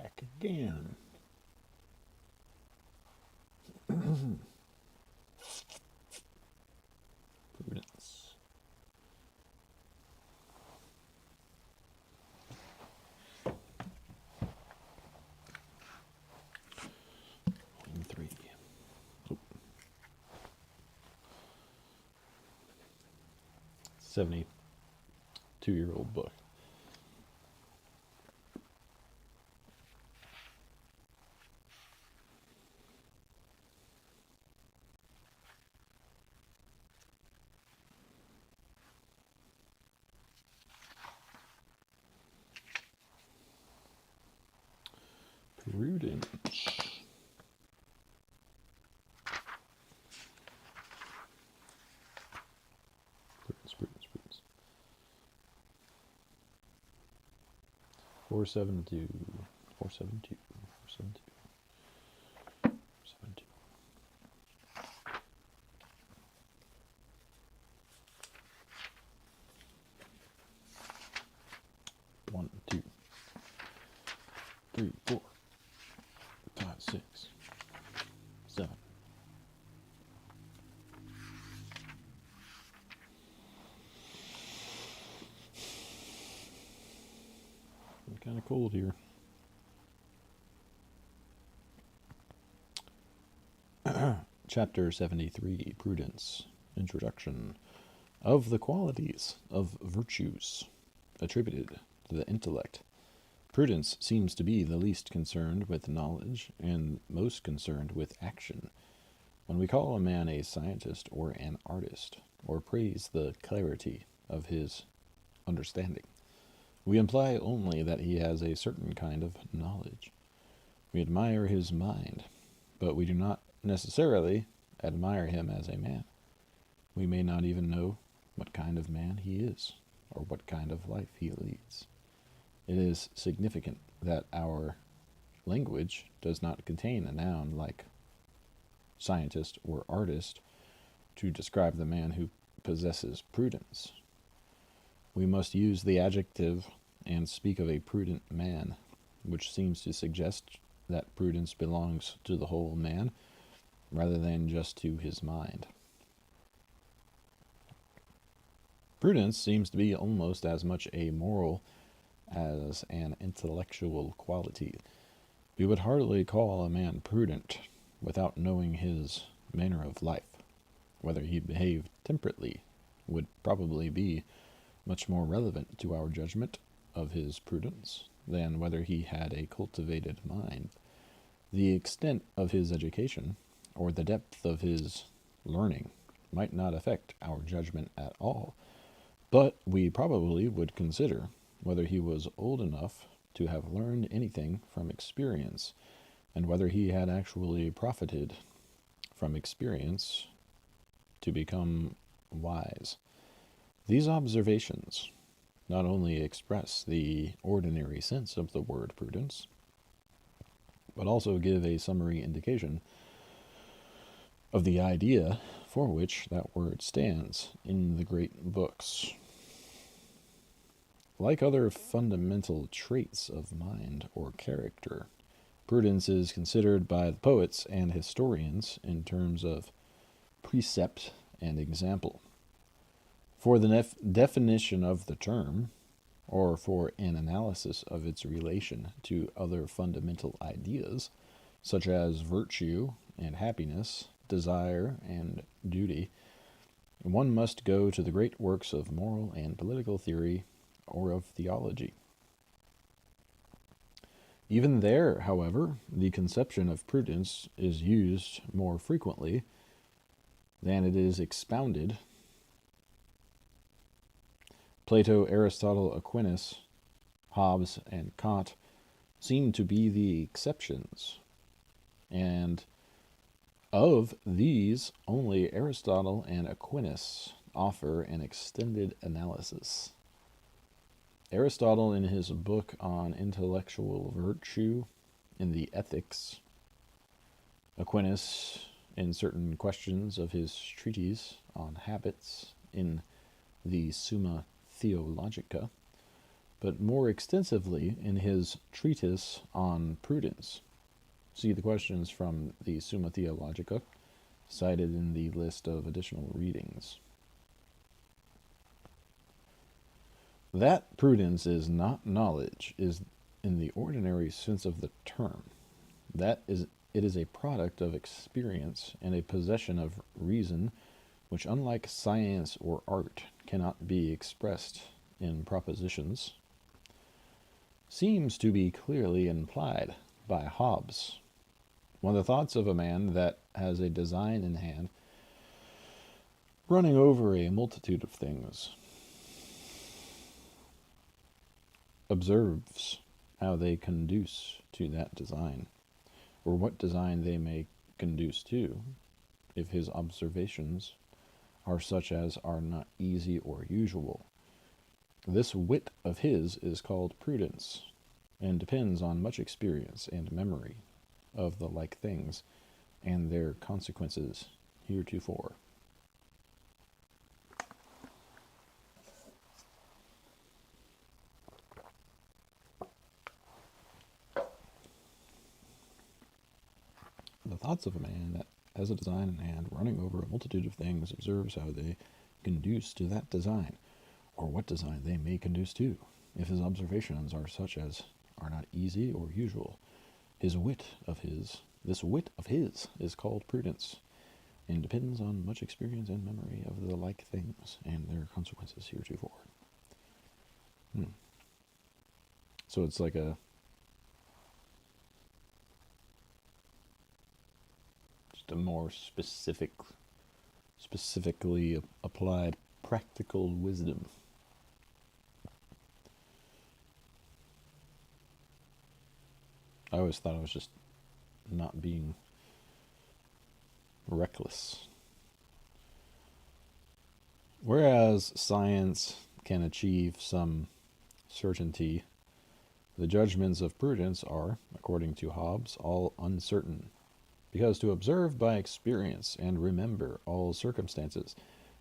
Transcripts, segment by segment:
back again. Prudence. Volume 3. Oh. 72-year-old book. Prudence. Prudence. 472. 472. 472. 1, 2, 3, 4, 5, 6, 7. It's kind of cold here. Chapter 73, Prudence. Introduction. Of the qualities of virtues attributed to the intellect, prudence seems to be the least concerned with knowledge and most concerned with action. When we call a man a scientist or an artist, or praise the clarity of his understanding, we imply only that he has a certain kind of knowledge. We admire his mind, but we do not necessarily admire him as a man. We may not even know what kind of man he is, or what kind of life he leads. It is significant that our language does not contain a noun like scientist or artist to describe the man who possesses prudence. We must use the adjective and speak of a prudent man, which seems to suggest that prudence belongs to the whole man rather than just to his mind. Prudence seems to be almost as much a moral as an intellectual quality. We would hardly call a man prudent without knowing his manner of life. Whether he behaved temperately would probably be much more relevant to our judgment of his prudence than whether he had a cultivated mind. The extent of his education, or the depth of his learning, might not affect our judgment at all, but we probably would consider whether he was old enough to have learned anything from experience, and whether he had actually profited from experience to become wise. These observations not only express the ordinary sense of the word prudence, but also give a summary indication of the idea for which that word stands in the great books. Like other fundamental traits of mind or character, prudence is considered by the poets and historians in terms of precept and example. For the definition of the term, or for an analysis of its relation to other fundamental ideas, such as virtue and happiness, desire and duty, one must go to the great works of moral and political theory or of theology. Even there, however, the conception of prudence is used more frequently than it is expounded. Plato, Aristotle, Aquinas, Hobbes, and Kant seem to be the exceptions, and of these, only Aristotle and Aquinas offer an extended analysis. Aristotle, in his book on intellectual virtue in the Ethics, Aquinas, in certain questions of his treatise on habits in the Summa Theologica, but more extensively in his treatise on prudence. See the questions from the Summa Theologica, cited in the list of additional readings. That prudence is not knowledge is in the ordinary sense of the term. It is a product of experience and a possession of reason, which, unlike science or art, cannot be expressed in propositions, seems to be clearly implied by Hobbes. When the thoughts of a man that has a design in hand, running over a multitude of things, observes how they conduce to that design, or what design they may conduce to, if his observations are such as are not easy or usual. This wit of his is called prudence, and depends on much experience and memory of the like things, and their consequences heretofore. The thoughts of a man that has a design in hand, running over a multitude of things, observes how they conduce to that design, or what design they may conduce to, if his observations are such as are not easy or usual. This wit of his is called prudence, and depends on much experience and memory of the like things, and their consequences heretofore. So it's like just a more specifically applied practical wisdom. I always thought I was just not being reckless. Whereas science can achieve some certainty, the judgments of prudence are, according to Hobbes, all uncertain, because to observe by experience and remember all circumstances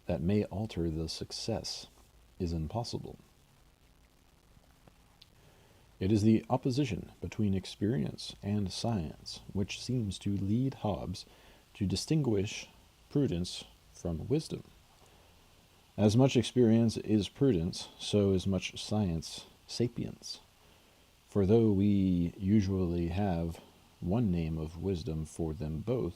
that may alter the success is impossible. It is the opposition between experience and science which seems to lead Hobbes to distinguish prudence from wisdom. As much experience is prudence, so is much science sapience. For though we usually have one name of wisdom for them both,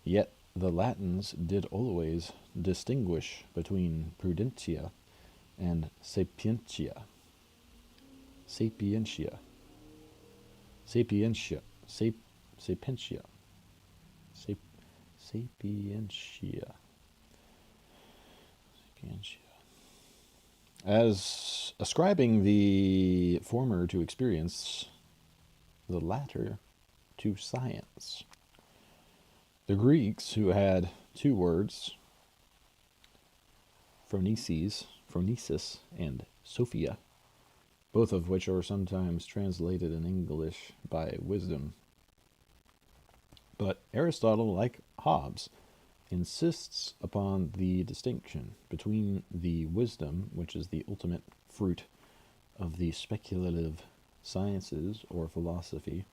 yet the Latins did always distinguish between prudentia and sapientia. Sapientia. Sapientia. Sapientia. Sapientia. As ascribing the former to experience, the latter to science. The Greeks, who had two words, phronesis, and sophia, both of which are sometimes translated in English by wisdom. But Aristotle, like Hobbes, insists upon the distinction between the wisdom, which is the ultimate fruit of the speculative sciences or philosophy,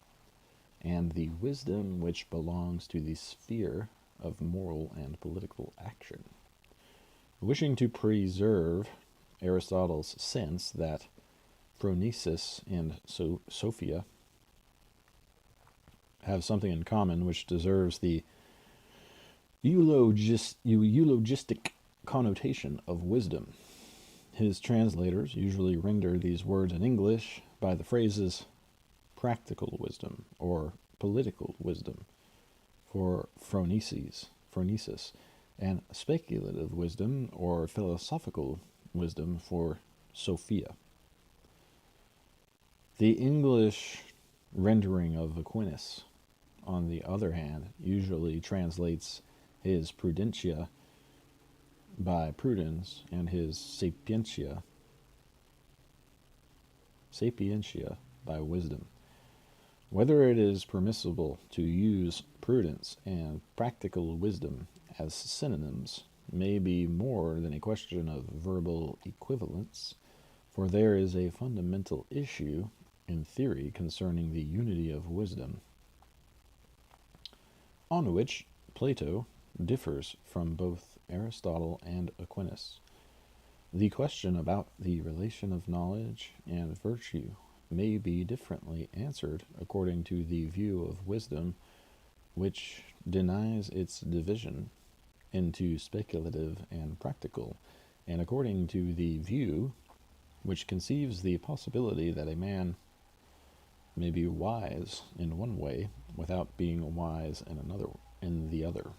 and the wisdom which belongs to the sphere of moral and political action. Wishing to preserve Aristotle's sense that phronesis and sophia have something in common which deserves the eulogistic connotation of wisdom, his translators usually render these words in English by the phrases practical wisdom or political wisdom for phronesis, and speculative wisdom or philosophical wisdom for sophia. The English rendering of Aquinas, on the other hand, usually translates his prudentia by prudence and his sapientia by wisdom. Whether it is permissible to use prudence and practical wisdom as synonyms may be more than a question of verbal equivalence, For there is a fundamental issue in theory concerning the unity of wisdom, on which Plato differs from both Aristotle and Aquinas. The question about the relation of knowledge and virtue may be differently answered according to the view of wisdom which denies its division into speculative and practical, and according to the view which conceives the possibility that a man may be wise in one way without being wise in the other.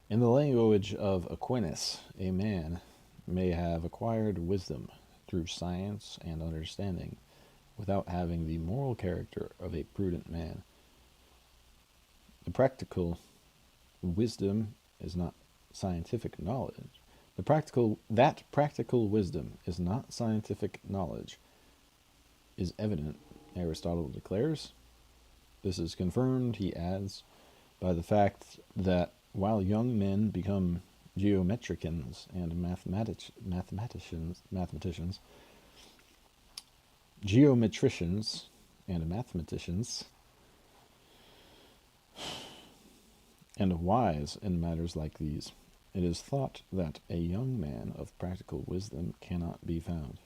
In the language of Aquinas, a man may have acquired wisdom through science and understanding without having the moral character of a prudent man. The practical wisdom is not scientific knowledge. That practical wisdom is not scientific knowledge is evident, Aristotle declares. This is confirmed, he adds, by the fact that while young men become geometricians and mathematicians, and wise in matters like these, it is thought that a young man of practical wisdom cannot be found.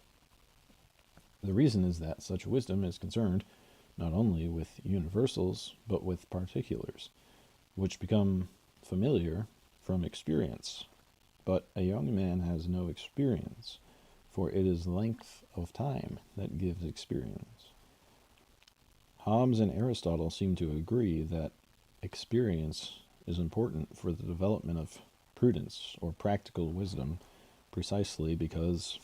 The reason is that such wisdom is concerned not only with universals, but with particulars, which become familiar from experience. But a young man has no experience, for it is length of time that gives experience. Hobbes and Aristotle seem to agree that experience is important for the development of prudence or practical wisdom, precisely because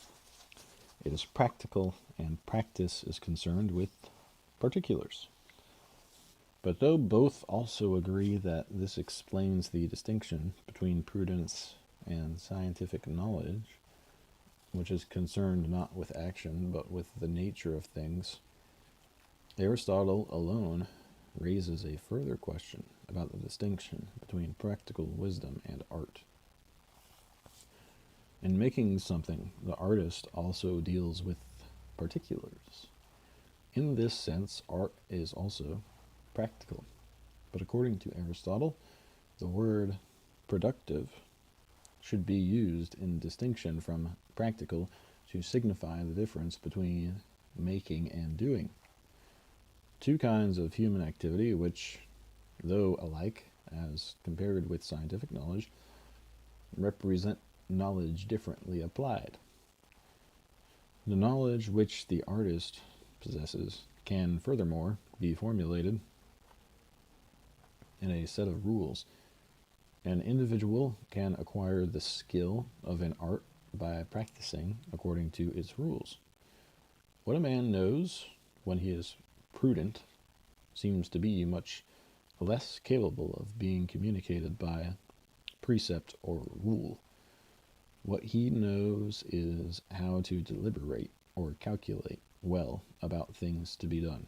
it is practical and practice is concerned with particulars. But though both also agree that this explains the distinction between prudence and scientific knowledge, which is concerned not with action but with the nature of things, Aristotle alone raises a further question about the distinction between practical wisdom and art. In making something, the artist also deals with particulars. In this sense, art is also practical. But according to Aristotle, the word productive should be used in distinction from practical to signify the difference between making and doing. Two kinds of human activity which, though alike as compared with scientific knowledge, represent knowledge differently applied. The knowledge which the artist possesses can furthermore be formulated in a set of rules. An individual can acquire the skill of an art by practicing according to its rules. What a man knows when he is prudent seems to be much less capable of being communicated by precept or rule. What he knows is how to deliberate or calculate well about things to be done.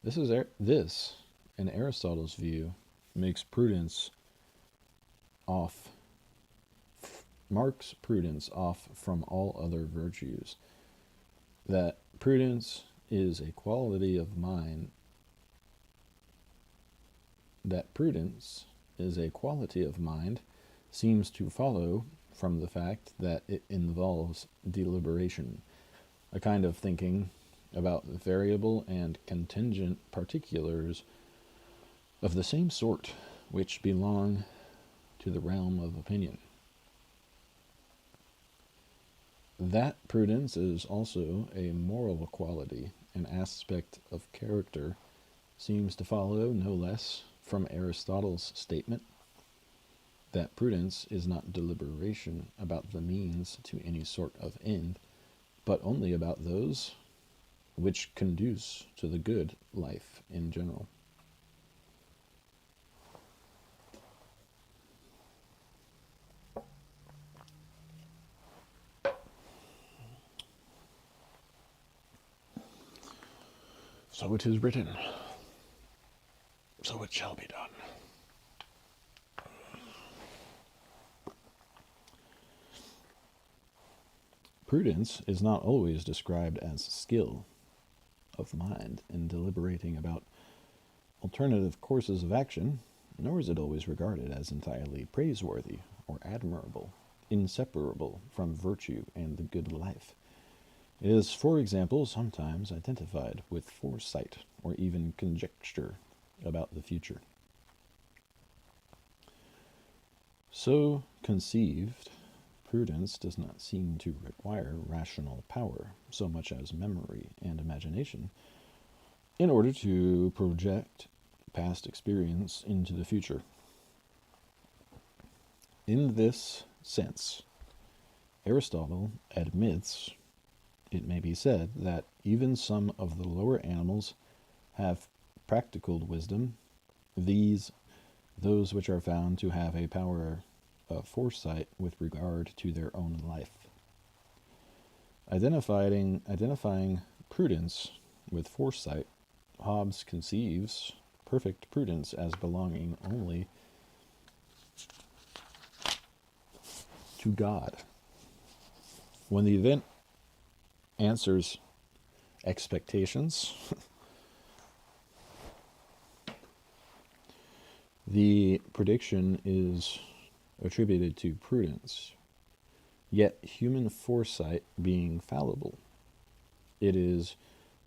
This, in Aristotle's view, marks prudence off from all other virtues. That prudence is a quality of mind seems to follow from the fact that it involves deliberation, a kind of thinking about variable and contingent particulars of the same sort which belong to the realm of opinion. That prudence is also a moral quality, an aspect of character, seems to follow no less from Aristotle's statement that prudence is not deliberation about the means to any sort of end, but only about those which conduce to the good life in general. So it is written, so it shall be done. Prudence is not always described as skill of mind in deliberating about alternative courses of action, nor is it always regarded as entirely praiseworthy or admirable, inseparable from virtue and the good life. It is, for example, sometimes identified with foresight or even conjecture about the future. So conceived, prudence does not seem to require rational power so much as memory and imagination in order to project past experience into the future. In this sense, Aristotle admits, it may be said, that even some of the lower animals have practical wisdom, those which are found to have a power of foresight with regard to their own life. Identifying prudence with foresight, Hobbes conceives perfect prudence as belonging only to God. When the event answers expectations, the prediction is attributed to prudence. Yet human foresight being fallible, it is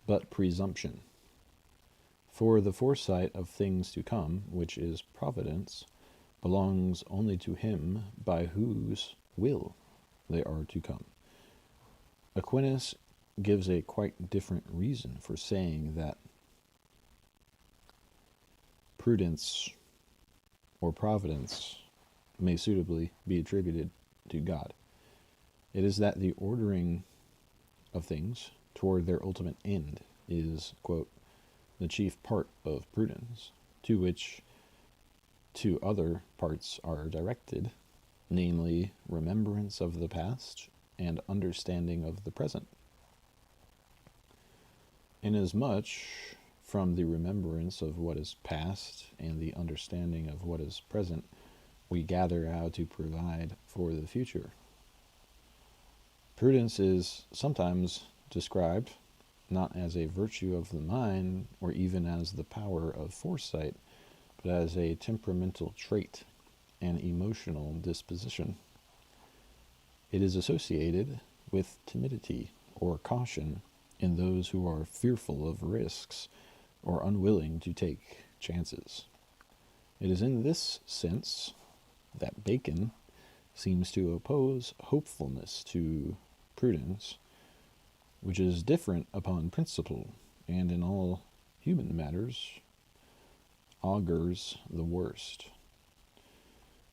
but presumption. For the foresight of things to come, which is providence, belongs only to him by whose will they are to come. Aquinas gives a quite different reason for saying that prudence or providence may suitably be attributed to God. It is that the ordering of things toward their ultimate end is, quote, the chief part of prudence, to which two other parts are directed, namely remembrance of the past and understanding of the present. Inasmuch from the remembrance of what is past and the understanding of what is present, we gather how to provide for the future. Prudence is sometimes described not as a virtue of the mind or even as the power of foresight, but as a temperamental trait, an emotional disposition. It is associated with timidity or caution in those who are fearful of risks or unwilling to take chances. It is in this sense that Bacon seems to oppose hopefulness to prudence, which is different upon principle, and in all human matters augurs the worst.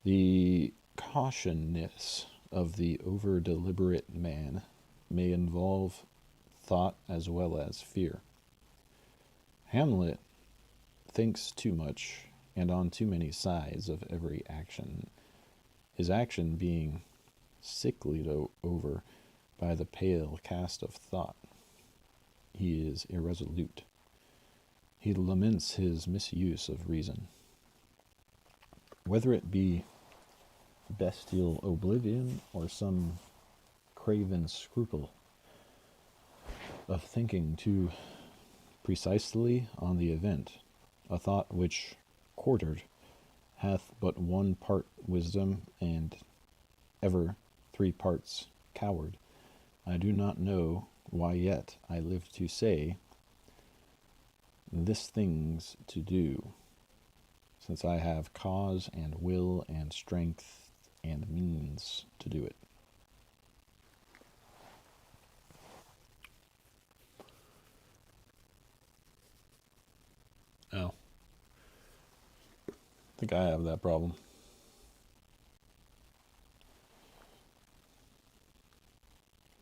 The cautionness of the over-deliberate man may involve thought as well as fear. Hamlet thinks too much and on too many sides of every action, his action being sicklied over by the pale cast of thought. He is irresolute. He laments his misuse of reason. Whether it be bestial oblivion or some craven scruple of thinking too precisely on the event, a thought which, quartered, hath but one part wisdom and ever 3 parts coward. I do not know why yet I live to say this thing's to do, since I have cause and will and strength and means to do it. Oh. I think I have that problem.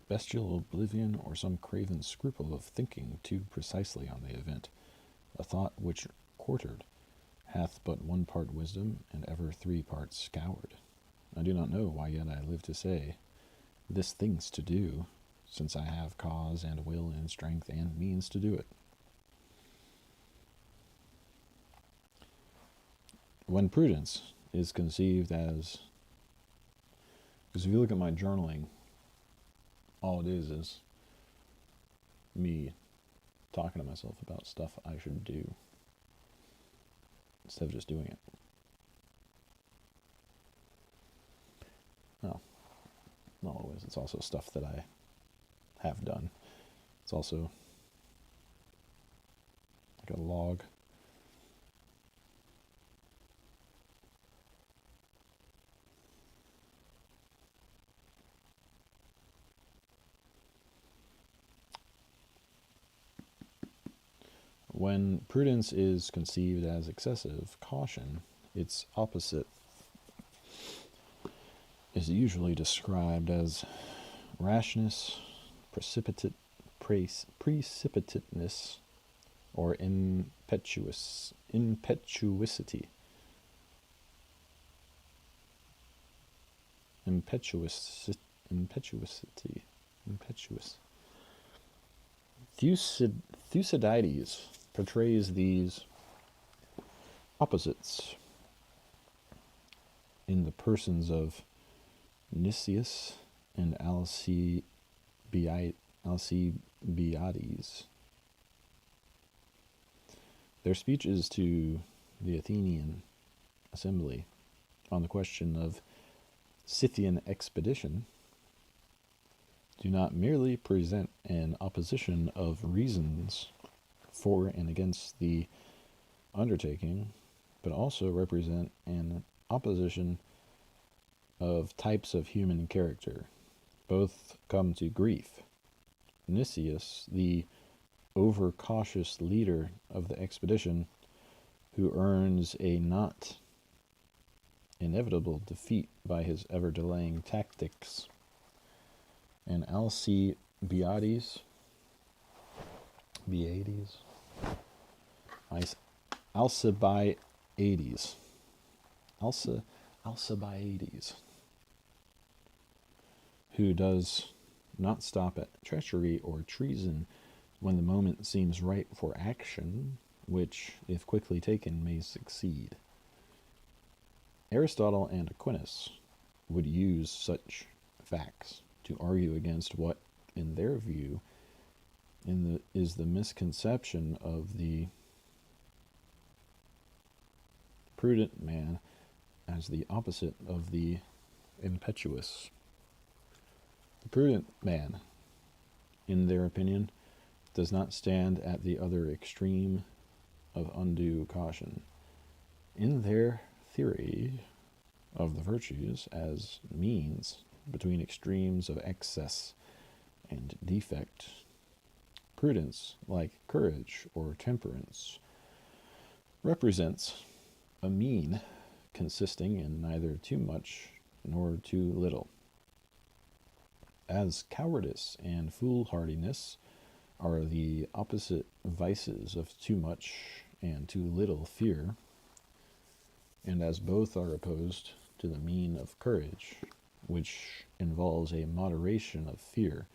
Bestial oblivion or some craven scruple of thinking too precisely on the event, a thought which, quartered, hath but one part wisdom and ever 3 parts scoured. I do not know why yet I live to say this thing's to do, since I have cause and will and strength and means to do it. When prudence is conceived as, because if you look at my journaling, all it is me talking to myself about stuff I should do instead of just doing it. No, not always. It's also stuff that I have done. It's also like a log. When prudence is conceived as excessive caution, its opposite is usually described as rashness, precipitateness, or impetuosity. Impetuous. Thucydides portrays these opposites in the persons of Nicias and Alcibiades. Their speeches to the Athenian assembly on the question of Scythian expedition do not merely present an opposition of reasons for and against the undertaking, but also represent an opposition of types of human character. Both come to grief. Nicias, the overcautious leader of the expedition, who earns a not inevitable defeat by his ever-delaying tactics, and Alcibiades, who does not stop at treachery or treason when the moment seems ripe for action, which, if quickly taken, may succeed. Aristotle and Aquinas would use such facts to argue against what, in their view, is the misconception of the prudent man as the opposite of the impetuous. The prudent man, in their opinion, does not stand at the other extreme of undue caution. In their theory of the virtues as means between extremes of excess and defect, prudence, like courage or temperance, represents a mean consisting in neither too much nor too little. As cowardice and foolhardiness are the opposite vices of too much and too little fear, and as both are opposed to the mean of courage, which involves a moderation of fear,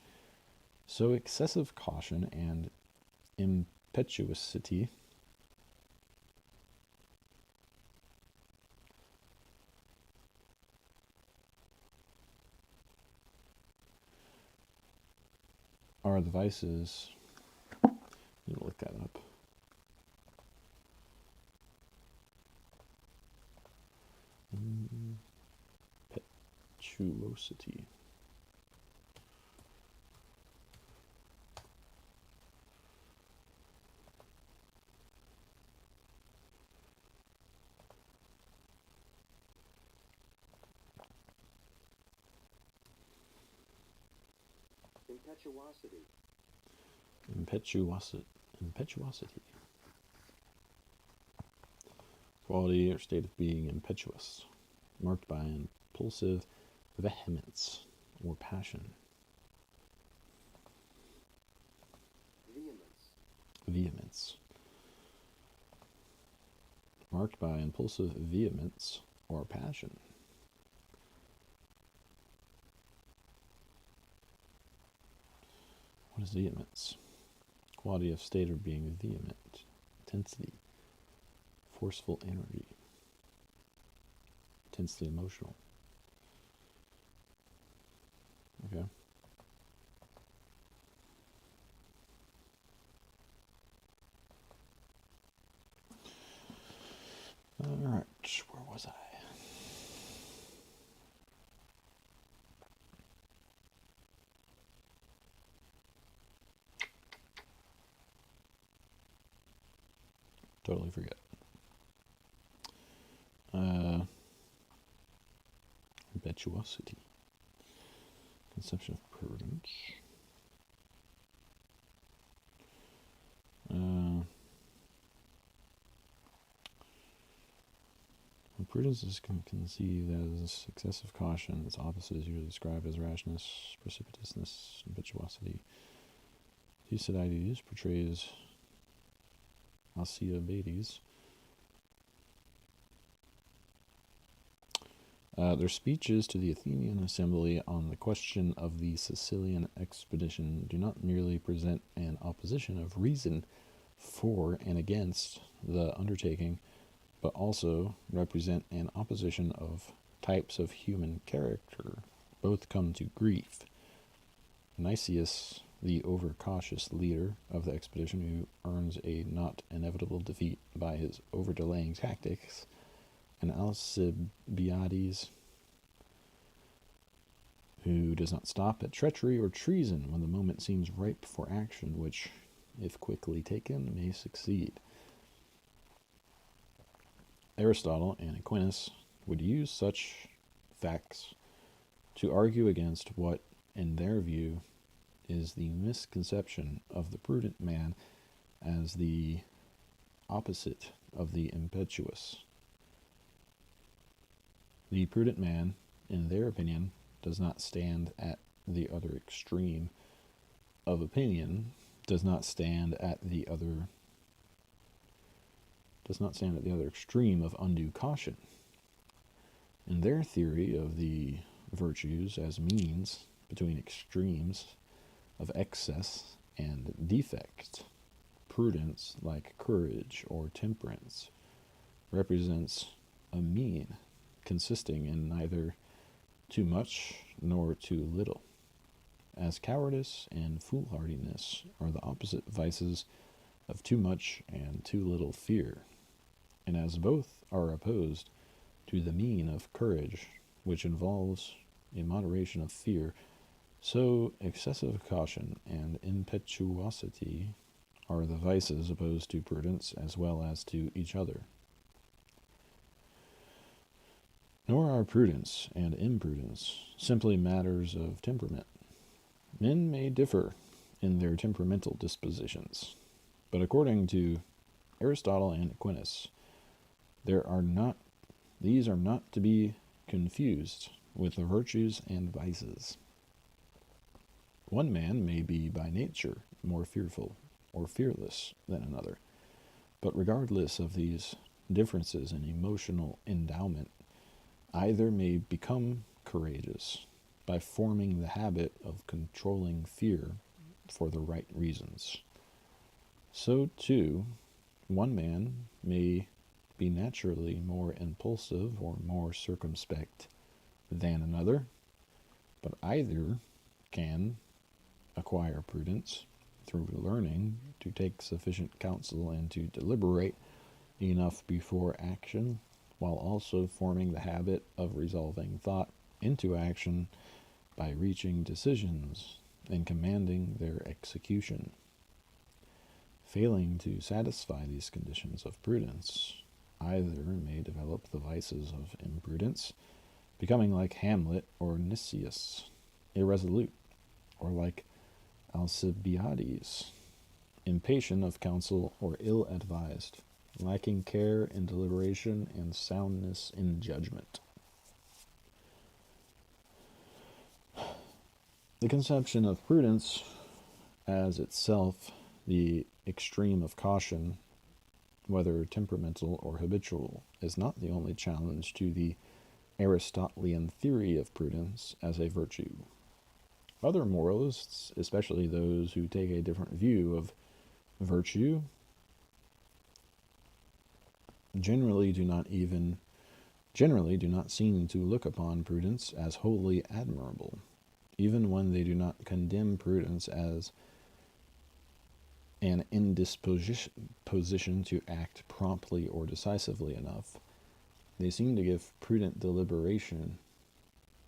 so excessive caution and impetuosity are the vices. You look that up. Impetuosity. Impetuosity. Quality or state of being impetuous, marked by impulsive vehemence or passion. Vehemence. Marked by impulsive vehemence or passion. What is vehemence? Quality of state or being vehement. Intensity. Forceful energy. Intensely emotional. Okay. totally forget. Impetuosity. Conception of prudence. When prudence is conceived as excessive caution, its opposite is usually described as rashness, precipitousness, impetuosity. Thucydides portrays Alcibiades. Their speeches to the Athenian assembly on the question of the Sicilian expedition do not merely present an opposition of reason for and against the undertaking, but also represent an opposition of types of human character. Both come to grief. Nicias, the overcautious leader of the expedition who earns a not inevitable defeat by his over-delaying tactics, and Alcibiades, who does not stop at treachery or treason when the moment seems ripe for action, which, if quickly taken, may succeed. Aristotle and Aquinas would use such facts to argue against what, in their view, is the misconception of the prudent man as the opposite of the impetuous. The prudent man, in their opinion, does not stand at the other extreme of opinion, does not stand at the other extreme of undue caution. In their theory of the virtues as means between extremes of excess and defect, prudence, like courage or temperance, represents a mean consisting in neither too much nor too little, as cowardice and foolhardiness are the opposite vices of too much and too little fear, and as both are opposed to the mean of courage, which involves a moderation of fear, so excessive caution and impetuosity are the vices opposed to prudence as well as to each other. Nor are prudence and imprudence simply matters of temperament. Men may differ in their temperamental dispositions, but according to Aristotle and Aquinas, these are not to be confused with the virtues and vices. One man may be by nature more fearful or fearless than another, but regardless of these differences in emotional endowment, either may become courageous by forming the habit of controlling fear for the right reasons. So, too, one man may be naturally more impulsive or more circumspect than another, but either can acquire prudence through learning to take sufficient counsel and to deliberate enough before action, while also forming the habit of resolving thought into action by reaching decisions and commanding their execution. Failing to satisfy these conditions of prudence, either may develop the vices of imprudence, becoming like Hamlet or Nicias, irresolute, or like Alcibiades, impatient of counsel or ill-advised, lacking care in deliberation and soundness in judgment. The conception of prudence as itself the extreme of caution, whether temperamental or habitual, is not the only challenge to the Aristotelian theory of prudence as a virtue. Other moralists, especially those who take a different view of virtue, generally do not seem to look upon prudence as wholly admirable, even when they do not condemn prudence as an indisposition to act promptly or decisively enough. They seem to give prudent deliberation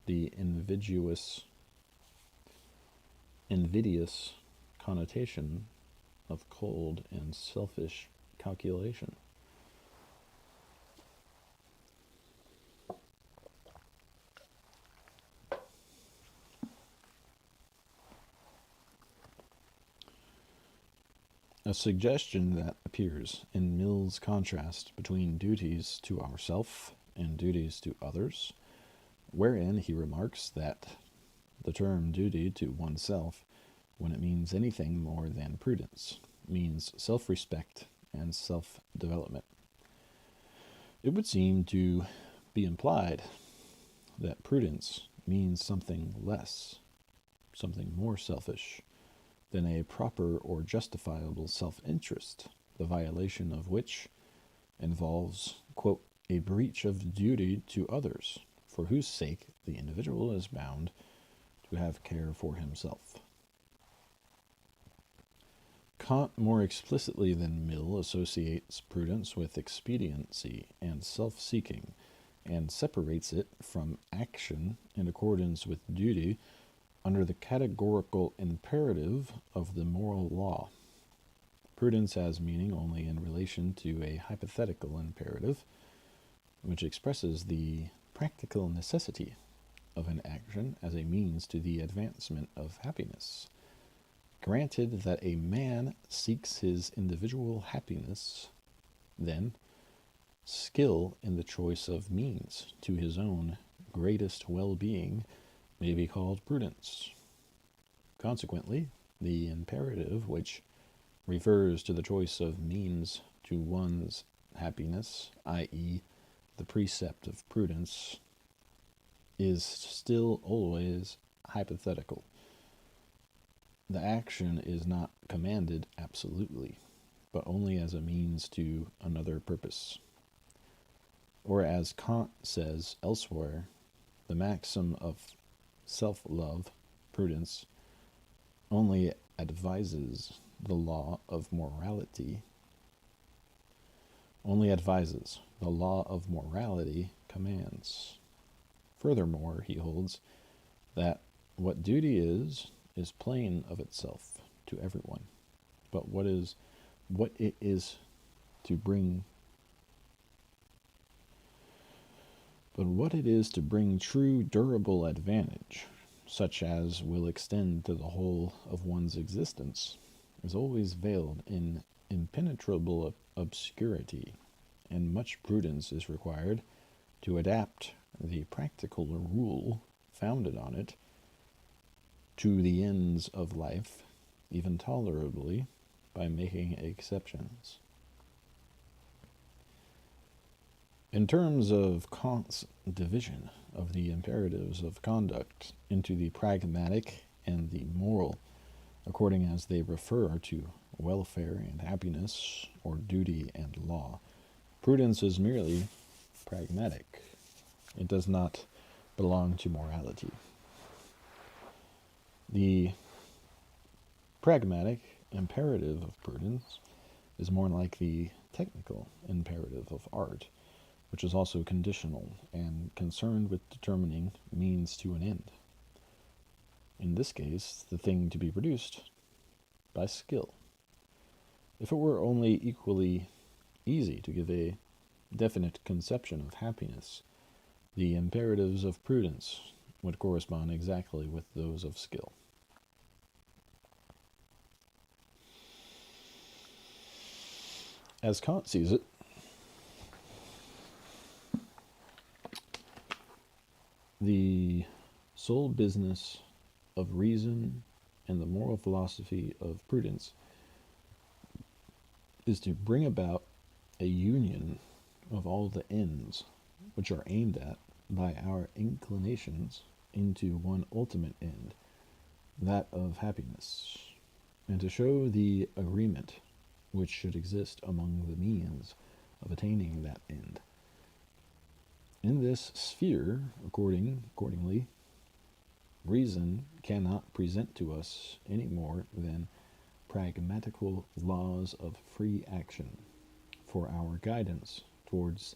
the invidious connotation of cold and selfish calculation. A suggestion that appears in Mill's contrast between duties to ourself and duties to others, wherein he remarks that the term duty to oneself, when it means anything more than prudence, means self-respect and self-development. It would seem to be implied that prudence means something less, something more selfish than a proper or justifiable self-interest, the violation of which involves, quote, a breach of duty to others, for whose sake the individual is bound to have care for himself. Kant more explicitly than Mill associates prudence with expediency and self-seeking, and separates it from action in accordance with duty under the categorical imperative of the moral law. Prudence has meaning only in relation to a hypothetical imperative, which expresses the practical necessity of an action as a means to the advancement of happiness. Granted that a man seeks his individual happiness, then skill in the choice of means to his own greatest well-being may be called prudence. Consequently, the imperative which refers to the choice of means to one's happiness, i.e., the precept of prudence, is still always hypothetical. The action is not commanded absolutely, but only as a means to another purpose. Or as Kant says elsewhere, the maxim of self-love, prudence, only advises the law of morality. Only advises, the law of morality commands. Furthermore, he holds that what duty is plain of itself to everyone, but what it is to bring true durable advantage, such as will extend to the whole of one's existence, is always veiled in impenetrable obscurity, and much prudence is required to adapt the practical rule founded on it to the ends of life, even tolerably, by making exceptions. In terms of Kant's division of the imperatives of conduct into the pragmatic and the moral, according as they refer to welfare and happiness, or duty and law, prudence is merely pragmatic. It does not belong to morality. The pragmatic imperative of prudence is more like the technical imperative of art, which is also conditional and concerned with determining means to an end. In this case, the thing to be produced by skill. If it were only equally easy to give a definite conception of happiness, the imperatives of prudence would correspond exactly with those of skill. As Kant sees it, the sole business of reason and the moral philosophy of prudence is to bring about a union of all the ends which are aimed at by our inclinations into one ultimate end, that of happiness, and to show the agreement which should exist among the means of attaining that end. In this sphere, accordingly, reason cannot present to us any more than pragmatical laws of free action for our guidance towards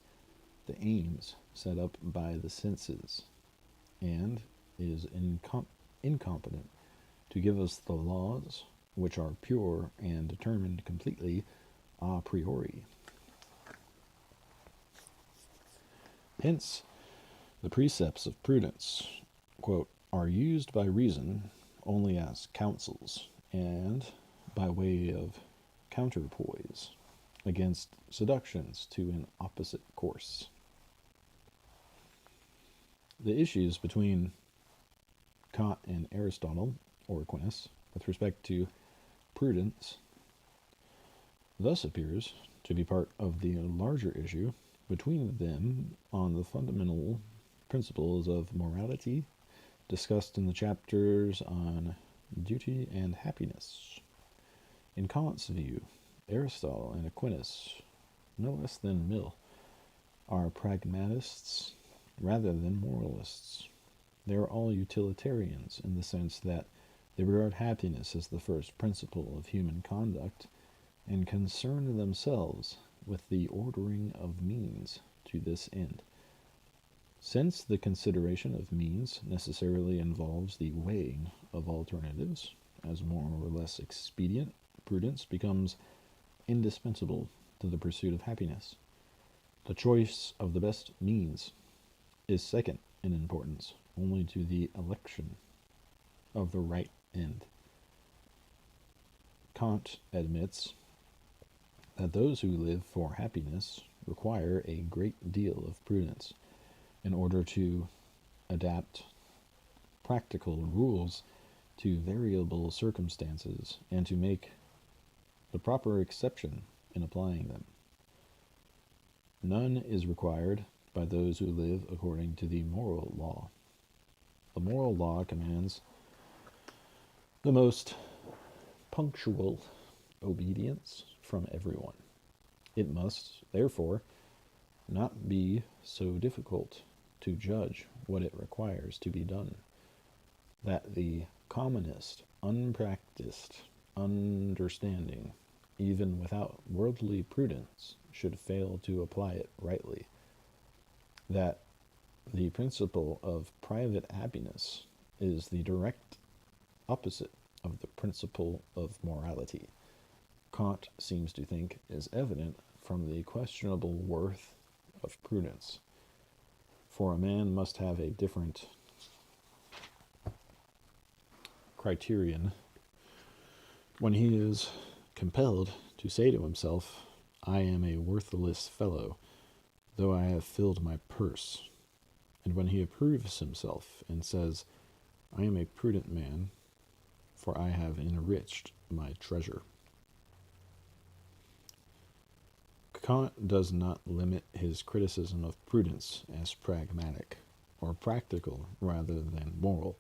the aims set up by the senses, and is incompetent to give us the laws which are pure and determined completely a priori. Hence, the precepts of prudence, quote, are used by reason only as counsels, and by way of counterpoise against seductions to an opposite course. The issues between Kant and Aristotle, or Aquinas, with respect to prudence, thus appears to be part of the larger issue between them on the fundamental principles of morality discussed in the chapters on duty and happiness. In Kant's view, Aristotle and Aquinas, no less than Mill, are pragmatists rather than moralists. They are all utilitarians in the sense that they regard happiness as the first principle of human conduct and concern themselves with the ordering of means to this end. Since the consideration of means necessarily involves the weighing of alternatives as more or less expedient, prudence becomes indispensable to the pursuit of happiness. The choice of the best means is second in importance only to the election of the right end. Kant admits that those who live for happiness require a great deal of prudence in order to adapt practical rules to variable circumstances and to make the proper exception in applying them. None is required by those who live according to the moral law. The moral law commands the most punctual obedience from everyone. It must, therefore, not be so difficult to judge what it requires to be done, that the commonest, unpracticed understanding, even without worldly prudence, should fail to apply it rightly, that the principle of private happiness is the direct opposite of the principle of morality. Kant seems to think is evident from the questionable worth of prudence. For a man must have a different criterion when he is compelled to say to himself, I am a worthless fellow, though I have filled my purse, and when he approves himself and says, I am a prudent man, for I have enriched my treasure. Kant does not limit his criticism of prudence as pragmatic, or practical rather than moral,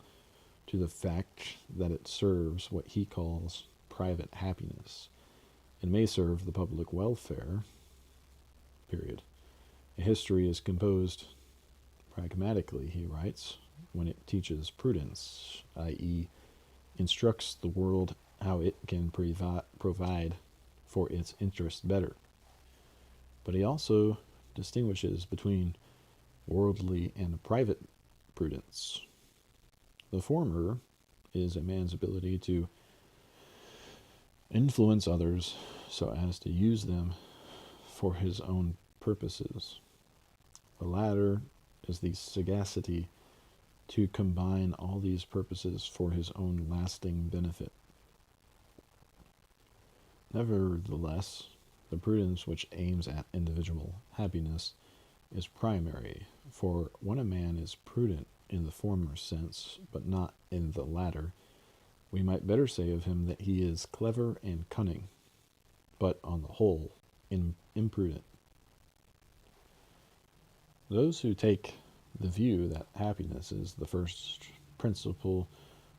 to the fact that it serves what he calls private happiness, and may serve the public welfare, period. A history is composed pragmatically, he writes, when it teaches prudence, i.e., instructs the world how it can provide for its interest better. But he also distinguishes between worldly and private prudence. The former is a man's ability to influence others so as to use them for his own purposes. The latter is the sagacity to combine all these purposes for his own lasting benefit. Nevertheless, the prudence which aims at individual happiness is primary, for when a man is prudent in the former sense, but not in the latter, we might better say of him that he is clever and cunning, but on the whole, imprudent. Those who take the view that happiness is the first principle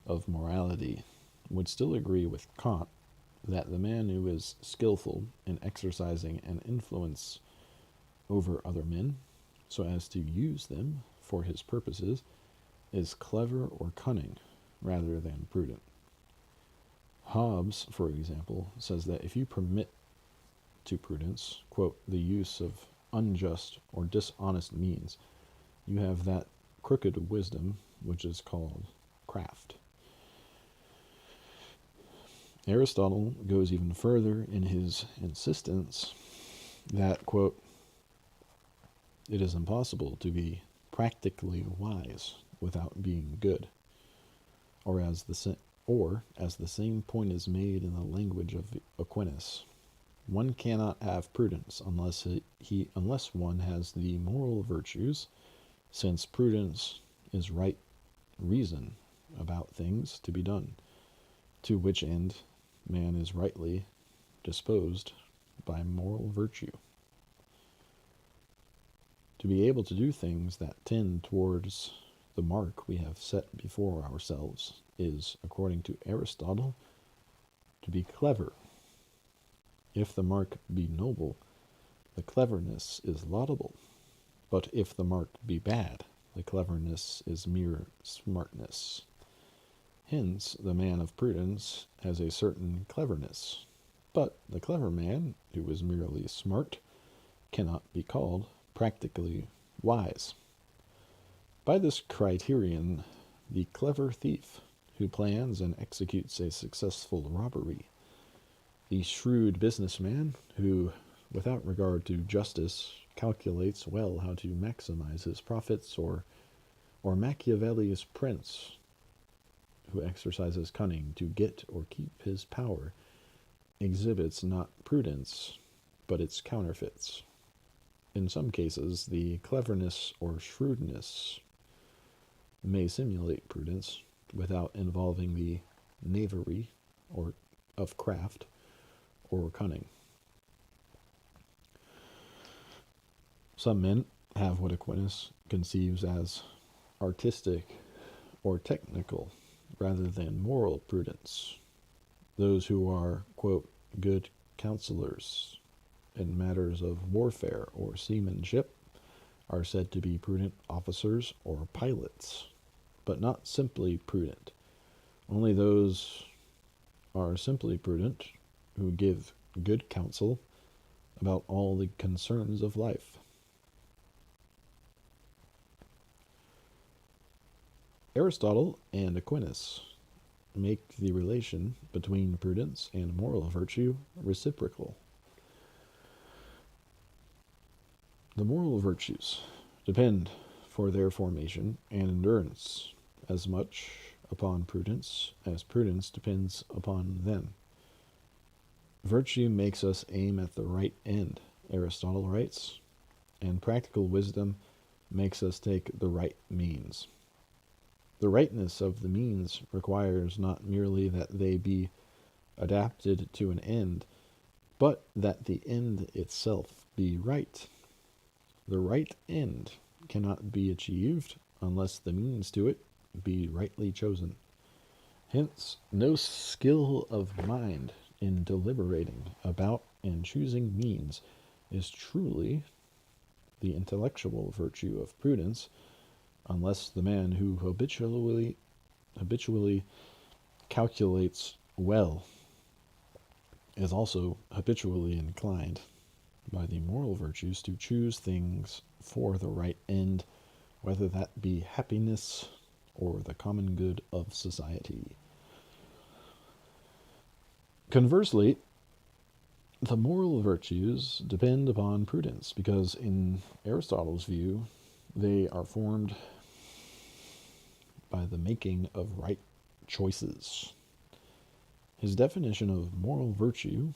of morality would still agree with Kant that the man who is skillful in exercising an influence over other men so as to use them for his purposes is clever or cunning rather than prudent. Hobbes, for example, says that if you permit to prudence, quote, the use of unjust or dishonest means, you have that crooked wisdom which is called craft. Aristotle goes even further in his insistence that, quote, it is impossible to be practically wise without being good, or as the same point is made in the language of Aquinas, One cannot have prudence unless one has the moral virtues, since prudence is right reason about things to be done, to which end man is rightly disposed by moral virtue. To be able to do things that tend towards the mark we have set before ourselves is, according to Aristotle, to be clever. If the mark be noble, the cleverness is laudable. But if the mark be bad, the cleverness is mere smartness. Hence, the man of prudence has a certain cleverness, but the clever man, who is merely smart, cannot be called practically wise. By this criterion, the clever thief, who plans and executes a successful robbery, the shrewd businessman, who, without regard to justice, calculates well how to maximize his profits, or Machiavelli's prince, who exercises cunning to get or keep his power, exhibits not prudence, but its counterfeits. In some cases, the cleverness or shrewdness may simulate prudence without involving the knavery or of craft or cunning. Some men have what Aquinas conceives as artistic or technical rather than moral prudence. Those who are, quote, good counselors in matters of warfare or seamanship are said to be prudent officers or pilots, but not simply prudent. Only those are simply prudent who give good counsel about all the concerns of life. Aristotle and Aquinas make the relation between prudence and moral virtue reciprocal. The moral virtues depend for their formation and endurance as much upon prudence as prudence depends upon them. Virtue makes us aim at the right end, Aristotle writes, and practical wisdom makes us take the right means. The rightness of the means requires not merely that they be adapted to an end, but that the end itself be right. The right end cannot be achieved unless the means to it be rightly chosen. Hence, no skill of mind in deliberating about and choosing means is truly the intellectual virtue of prudence, unless the man who habitually calculates well is also habitually inclined by the moral virtues to choose things for the right end, whether that be happiness or the common good of society. Conversely, the moral virtues depend upon prudence, because in Aristotle's view, they are formed by the making of right choices. His definition of moral virtue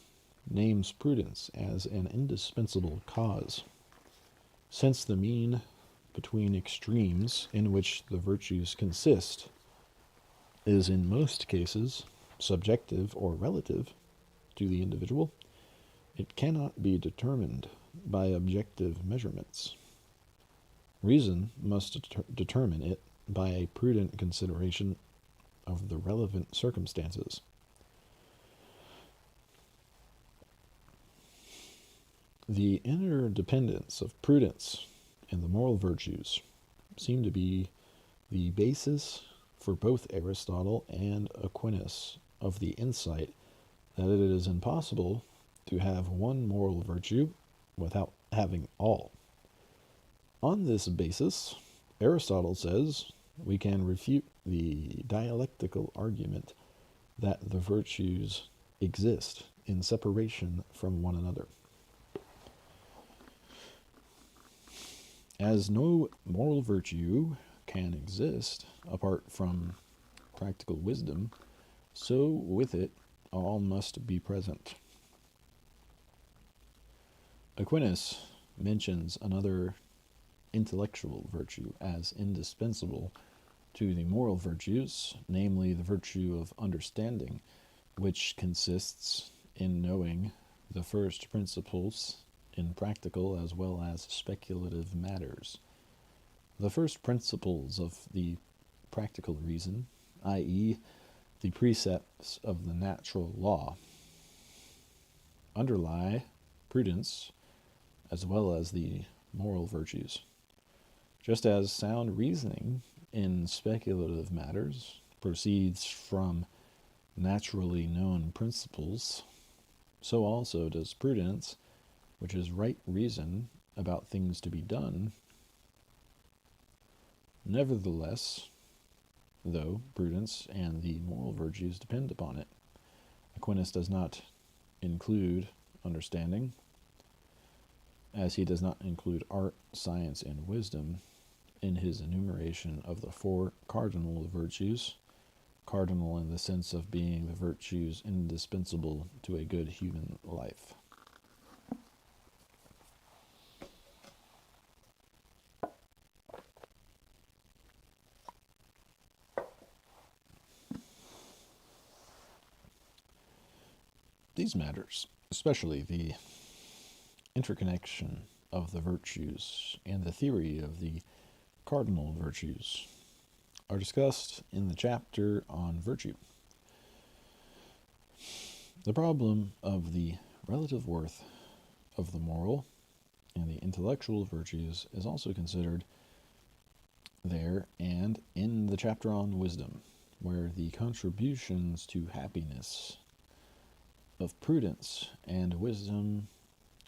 names prudence as an indispensable cause, since the mean between extremes in which the virtues consist is in most cases subjective or relative to the individual. It cannot be determined by objective measurements. Reason must determine it by a prudent consideration of the relevant circumstances. The interdependence of prudence and the moral virtues seem to be the basis for both Aristotle and Aquinas of the insight that it is impossible to have one moral virtue without having all. On this basis, Aristotle says we can refute the dialectical argument that the virtues exist in separation from one another. As no moral virtue can exist apart from practical wisdom, so with it all must be present. Aquinas mentions another intellectual virtue as indispensable to the moral virtues, namely the virtue of understanding, which consists in knowing the first principles in practical as well as speculative matters. The first principles of the practical reason, i.e., the precepts of the natural law, underlie prudence as well as the moral virtues. Just as sound reasoning in speculative matters proceeds from naturally known principles, so also does prudence, which is right reason about things to be done. Nevertheless, though prudence and the moral virtues depend upon it, Aquinas does not include understanding, as he does not include art, science, and wisdom in his enumeration of the four cardinal virtues, cardinal in the sense of being the virtues indispensable to a good human life. These matters, especially the interconnection of the virtues and the theory of the cardinal virtues, are discussed in the chapter on virtue. The problem of the relative worth of the moral and the intellectual virtues is also considered there and in the chapter on wisdom, where the contributions to happiness of prudence and wisdom,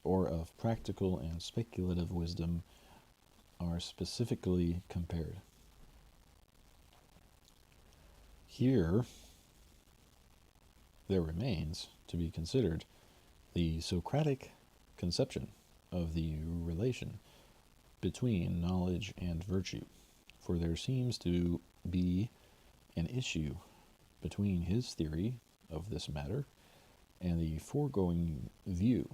or of practical and speculative wisdom, are specifically compared. Here, there remains to be considered the Socratic conception of the relation between knowledge and virtue, for there seems to be an issue between his theory of this matter and the foregoing view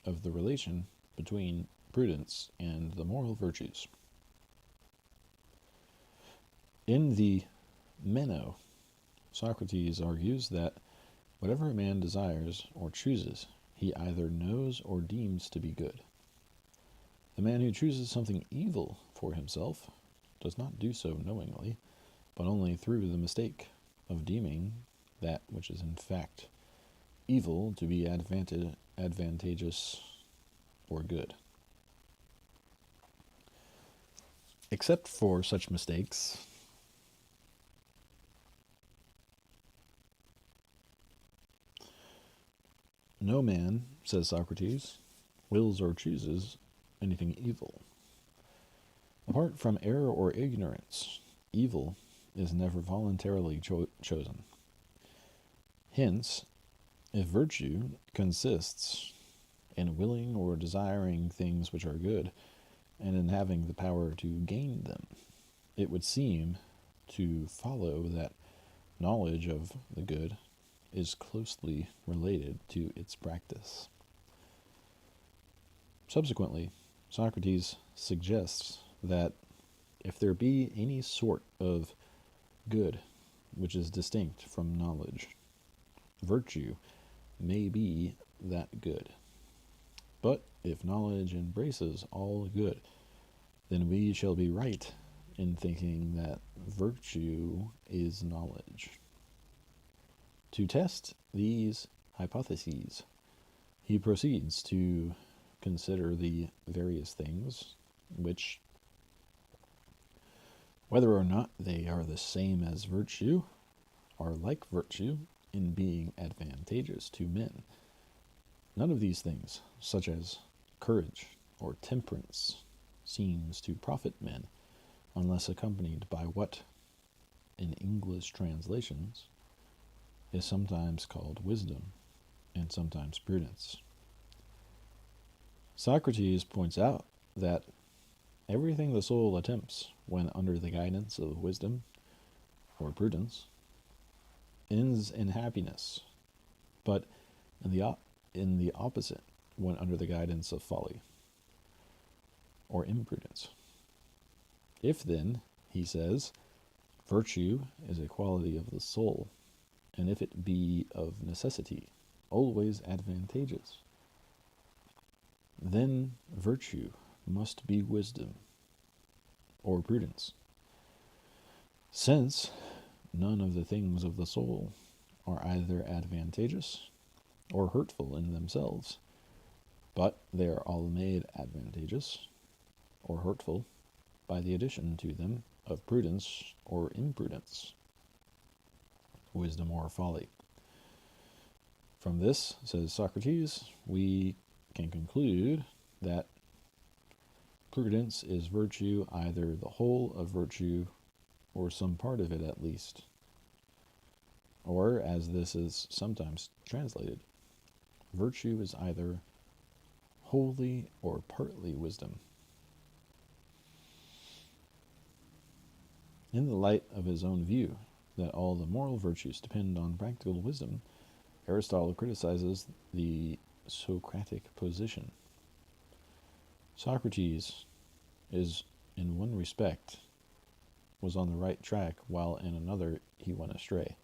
of the relation between prudence and the moral virtues. In the Meno, Socrates argues that whatever a man desires or chooses, he either knows or deems to be good. The man who chooses something evil for himself does not do so knowingly, but only through the mistake of deeming that which is in fact evil to be advantageous or good. Except for such mistakes, no man, says Socrates, wills or chooses anything evil. Apart from error or ignorance, evil is never voluntarily chosen. Hence, if virtue consists in willing or desiring things which are good, and in having the power to gain them, it would seem to follow that knowledge of the good is closely related to its practice. Subsequently, Socrates suggests that if there be any sort of good which is distinct from knowledge, virtue may be that good. But if knowledge embraces all good, then we shall be right in thinking that virtue is knowledge. To test these hypotheses, he proceeds to consider the various things which, whether or not they are the same as virtue, are like virtue in being advantageous to men. None of these things, such as courage or temperance, seems to profit men unless accompanied by what, in English translations, is sometimes called wisdom and sometimes prudence. Socrates points out that everything the soul attempts when under the guidance of wisdom or prudence ends in happiness, but in the opposite when under the guidance of folly or imprudence. If then, he says, virtue is a quality of the soul, and if it be of necessity always advantageous, then virtue must be wisdom or prudence, since none of the things of the soul are either advantageous or hurtful in themselves, but they are all made advantageous or hurtful by the addition to them of prudence or imprudence, wisdom or folly. From this, says Socrates, we can conclude that prudence is virtue, either the whole of virtue or some part of it at least, or as this is sometimes translated, virtue is either wholly or partly wisdom. In the light of his own view that all the moral virtues depend on practical wisdom, Aristotle criticizes the Socratic position. Socrates is, in one respect, was on the right track, while in another he went astray.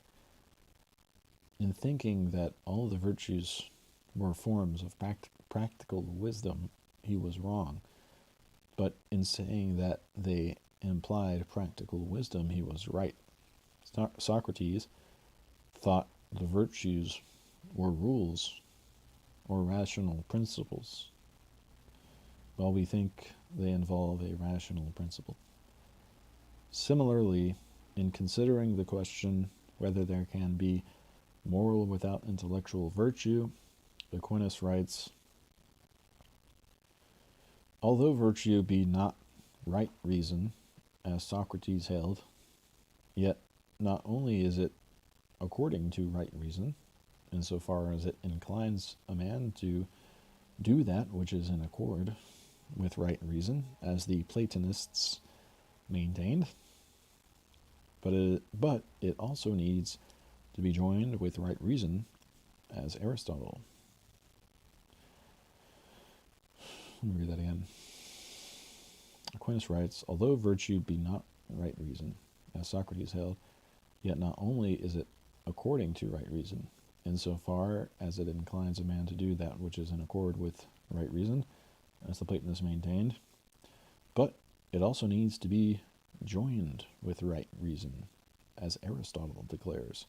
In thinking that all the virtues were forms of practical wisdom, he was wrong, but in saying that they implied practical wisdom, he was right. Socrates thought the virtues were rules or rational principles, while we think they involve a rational principle. Similarly, in considering the question whether there can be moral without intellectual virtue, Aquinas writes, although virtue be not right reason, as Socrates held, yet not only is it according to right reason, insofar as it inclines a man to do that which is in accord with right reason, as the Platonists maintained, but it also needs to be joined with right reason, as Aristotle. Let me read that again. Aquinas writes, although virtue be not right reason, as Socrates held, yet not only is it according to right reason, insofar as it inclines a man to do that which is in accord with right reason, as the Platonists maintained, but it also needs to be joined with right reason, as Aristotle declares.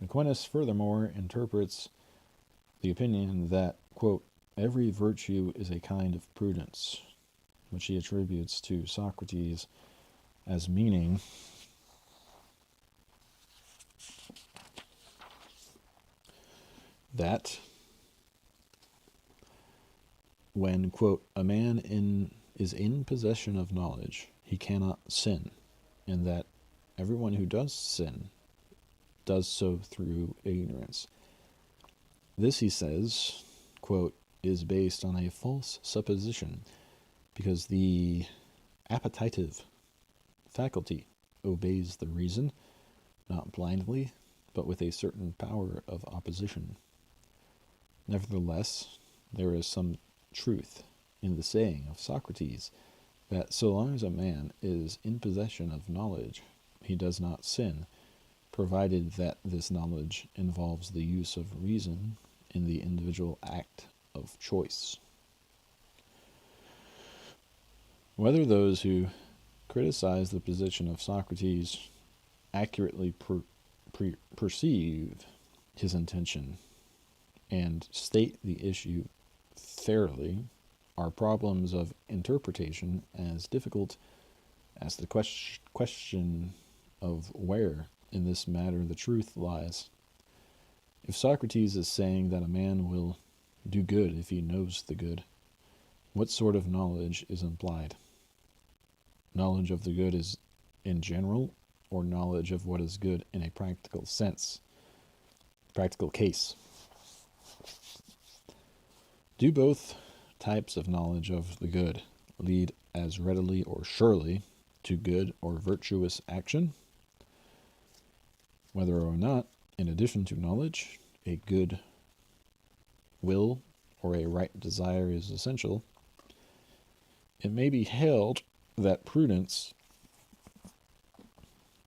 Aquinas furthermore interprets the opinion that, quote, every virtue is a kind of prudence, which he attributes to Socrates, as meaning that when, quote, a man is in possession of knowledge, he cannot sin, and that everyone who does sin does so through ignorance. This, he says, quote, is based on a false supposition, because the appetitive faculty obeys the reason, not blindly, but with a certain power of opposition. Nevertheless, there is some truth in the saying of Socrates that so long as a man is in possession of knowledge, he does not sin, provided that this knowledge involves the use of reason in the individual act of choice. Whether those who criticize the position of Socrates accurately perceive his intention and state the issue fairly are problems of interpretation as difficult as the question of where in this matter the truth lies. If Socrates is saying that a man will do good if he knows the good, what sort of knowledge is implied? Knowledge of the good is in general, or knowledge of what is good in a practical sense, practical case? Do both types of knowledge of the good lead as readily or surely to good or virtuous action? Whether or not, in addition to knowledge, a good will or a right desire is essential, it may be held that prudence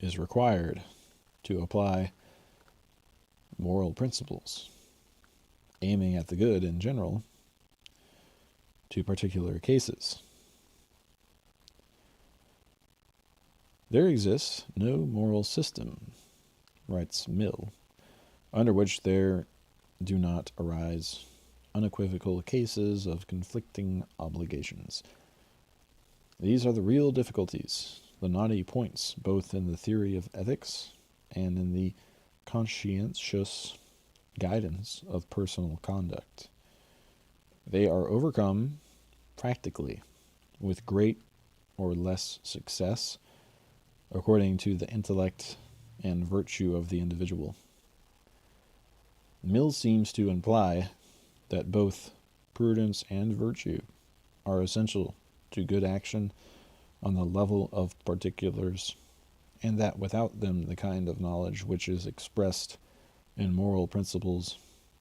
is required to apply moral principles, aiming at the good in general, to particular cases. There exists no moral system, writes Mill, under which there do not arise unequivocal cases of conflicting obligations. These are the real difficulties, the knotty points, both in the theory of ethics and in the conscientious guidance of personal conduct. They are overcome practically with great or less success according to the intellect and virtue of the individual. Mill seems to imply that both prudence and virtue are essential to good action on the level of particulars, and that without them the kind of knowledge which is expressed in moral principles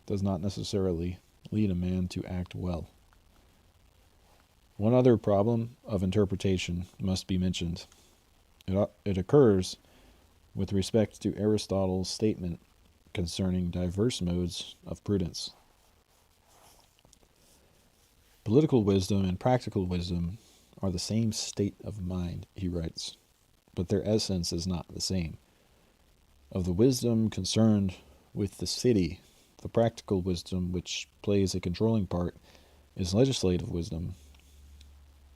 does not necessarily lead a man to act well. One other problem of interpretation must be mentioned. It occurs with respect to Aristotle's statement concerning diverse modes of prudence. Political wisdom and practical wisdom are the same state of mind, he writes, but their essence is not the same. Of the wisdom concerned with the city, the practical wisdom which plays a controlling part is legislative wisdom,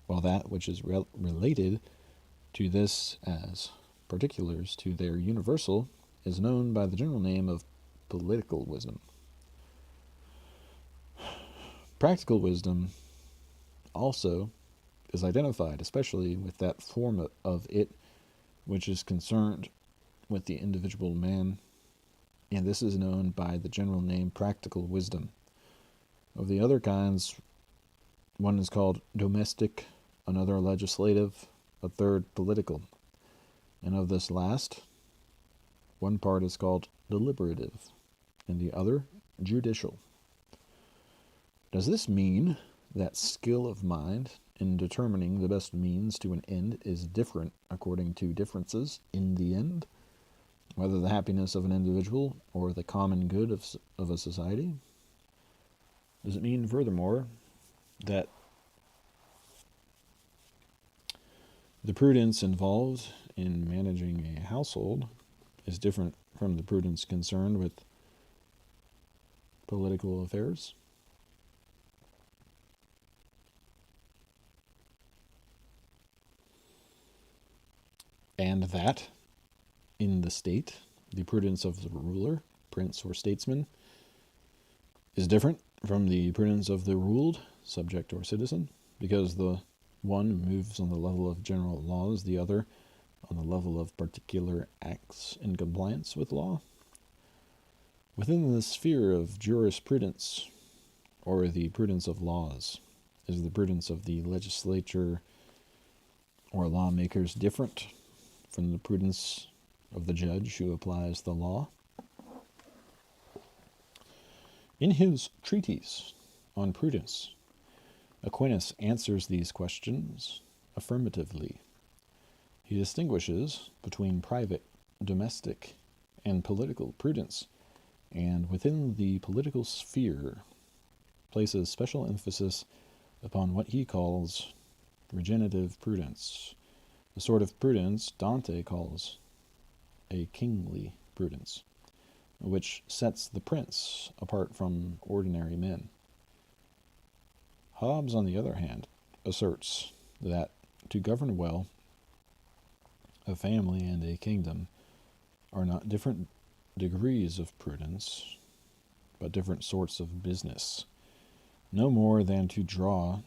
while that which is related to this as particulars to their universal is known by the general name of political wisdom. Practical wisdom also is identified especially with that form of it which is concerned with the individual man, and this is known by the general name practical wisdom. Of the other kinds, one is called domestic, another legislative, a third political. And of this last, one part is called deliberative, and the other judicial. Does this mean that skill of mind in determining the best means to an end is different according to differences in the end, whether the happiness of an individual or the common good of a society? Does it mean, furthermore, that the prudence involved in managing a household is different from the prudence concerned with political affairs? And that, in the state, the prudence of the ruler, prince, or statesman is different from the prudence of the ruled, subject or citizen, because the one moves on the level of general laws, the other on the level of particular acts in compliance with law. Within the sphere of jurisprudence, or the prudence of laws, is the prudence of the legislature or lawmakers different from the prudence of the judge who applies the law? In his treatise on prudence, Aquinas answers these questions affirmatively. He distinguishes between private, domestic, and political prudence, and within the political sphere places special emphasis upon what he calls regenerative prudence, a sort of prudence Dante calls a kingly prudence, which sets the prince apart from ordinary men. Hobbes, on the other hand, asserts that to govern well, a family and a kingdom are not different degrees of prudence, but different sorts of business, no more than to draw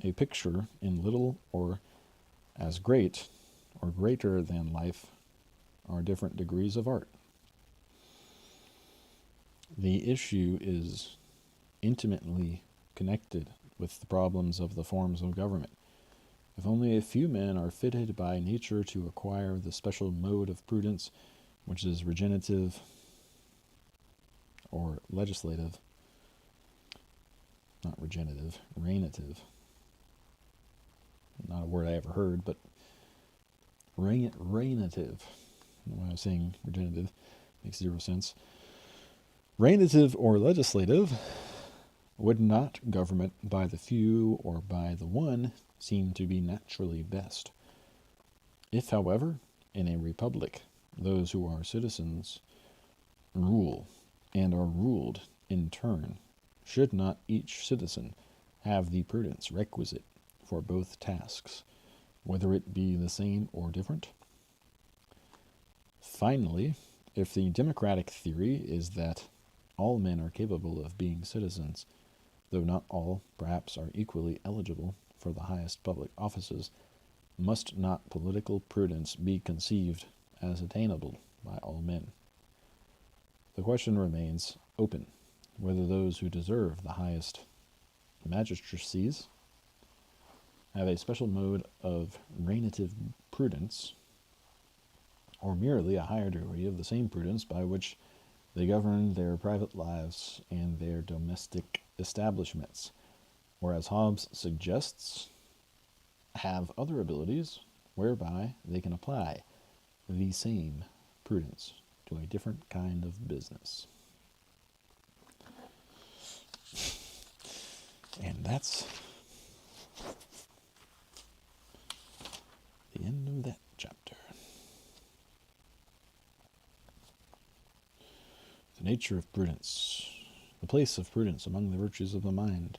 a picture in little or as great or greater than life are different degrees of art. The issue is intimately connected with the problems of the forms of government. If only a few men are fitted by nature to acquire the special mode of prudence which is regenerative or legislative, not regenerative, reinative. Not a word I ever heard, but reinative. When I was saying regenerative, makes zero sense. Reinative or legislative would not government by the few or by the one seem to be naturally best. If, however, in a republic, those who are citizens rule and are ruled in turn, should not each citizen have the prudence requisite for both tasks, whether it be the same or different? Finally, if the democratic theory is that all men are capable of being citizens, though not all, perhaps, are equally eligible for the highest public offices, must not political prudence be conceived as attainable by all men? The question remains open whether those who deserve the highest magistracies have a special mode of reinative prudence, or merely a higher degree of the same prudence by which they govern their private lives and their domestic establishments, or, as Hobbes suggests, have other abilities whereby they can apply the same prudence to a different kind of business. And that's the end of that chapter. The nature of prudence. The place of prudence among the virtues of the mind.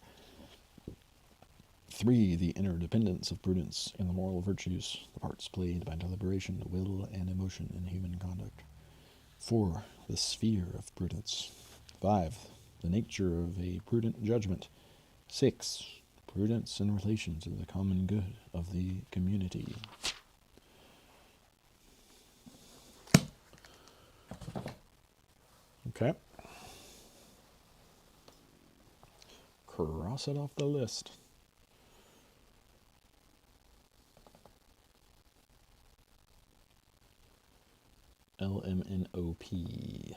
3. The interdependence of prudence in the moral virtues, the parts played by deliberation, will, and emotion in human conduct. 4. The sphere of prudence. 5. The nature of a prudent judgment. 6. Prudence in relation to the common good of the community. Okay. Cross it off the list. LMNOP.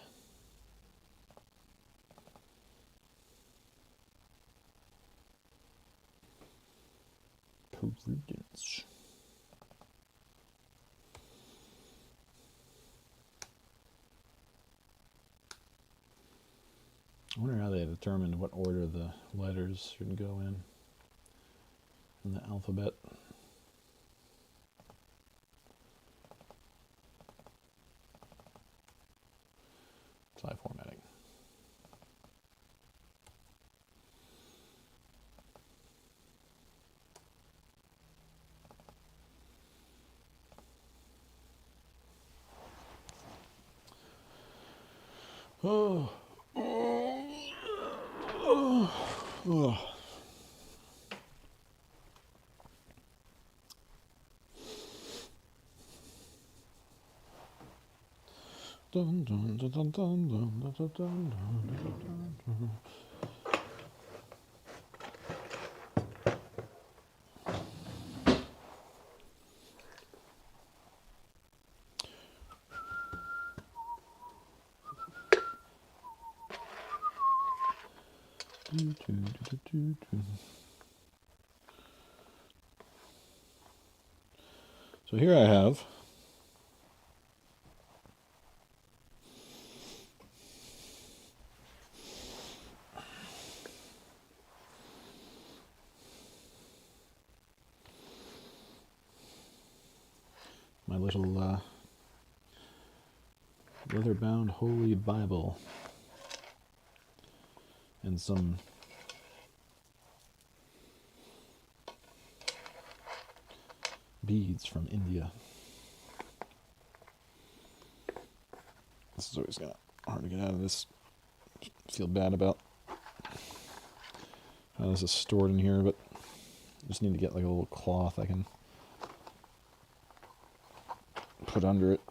Prudence. I wonder how they determined what order the letters should go in the alphabet. Slide formatting. Oh. Dun, dun, dun, dun, dun, dun, dun, dun, dun. So here I have my little leather-bound Holy Bible and some beads from India. This is always hard to get out of this. Feel bad about how this is stored in here, but I just need to get like a little cloth I can put under it.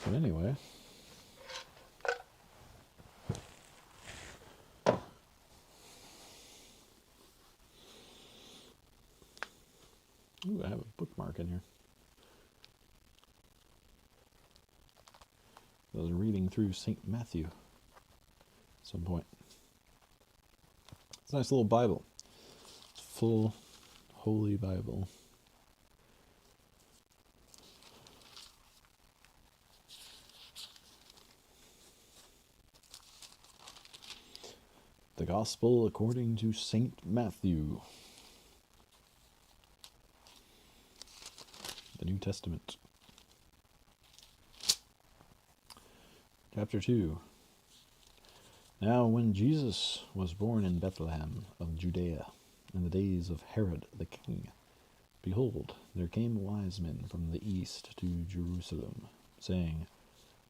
But anyway, ooh, I have a bookmark in here. I was reading through St. Matthew at some point. It's a nice little Bible. Full, holy Bible. The Gospel according to St. Matthew. The New Testament. Chapter 2. Now when Jesus was born in Bethlehem of Judea, in the days of Herod the king, behold, there came wise men from the east to Jerusalem, saying,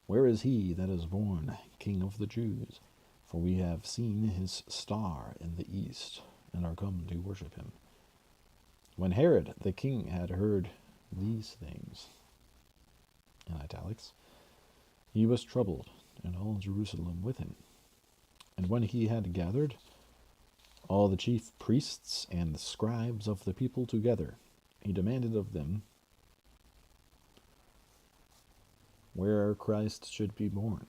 Where is he that is born King of the Jews? For we have seen his star in the east, and are come to worship him. When Herod the king had heard these things, in italics, he was troubled, and all Jerusalem with him. And when he had gathered all the chief priests and scribes of the people together, he demanded of them where Christ should be born.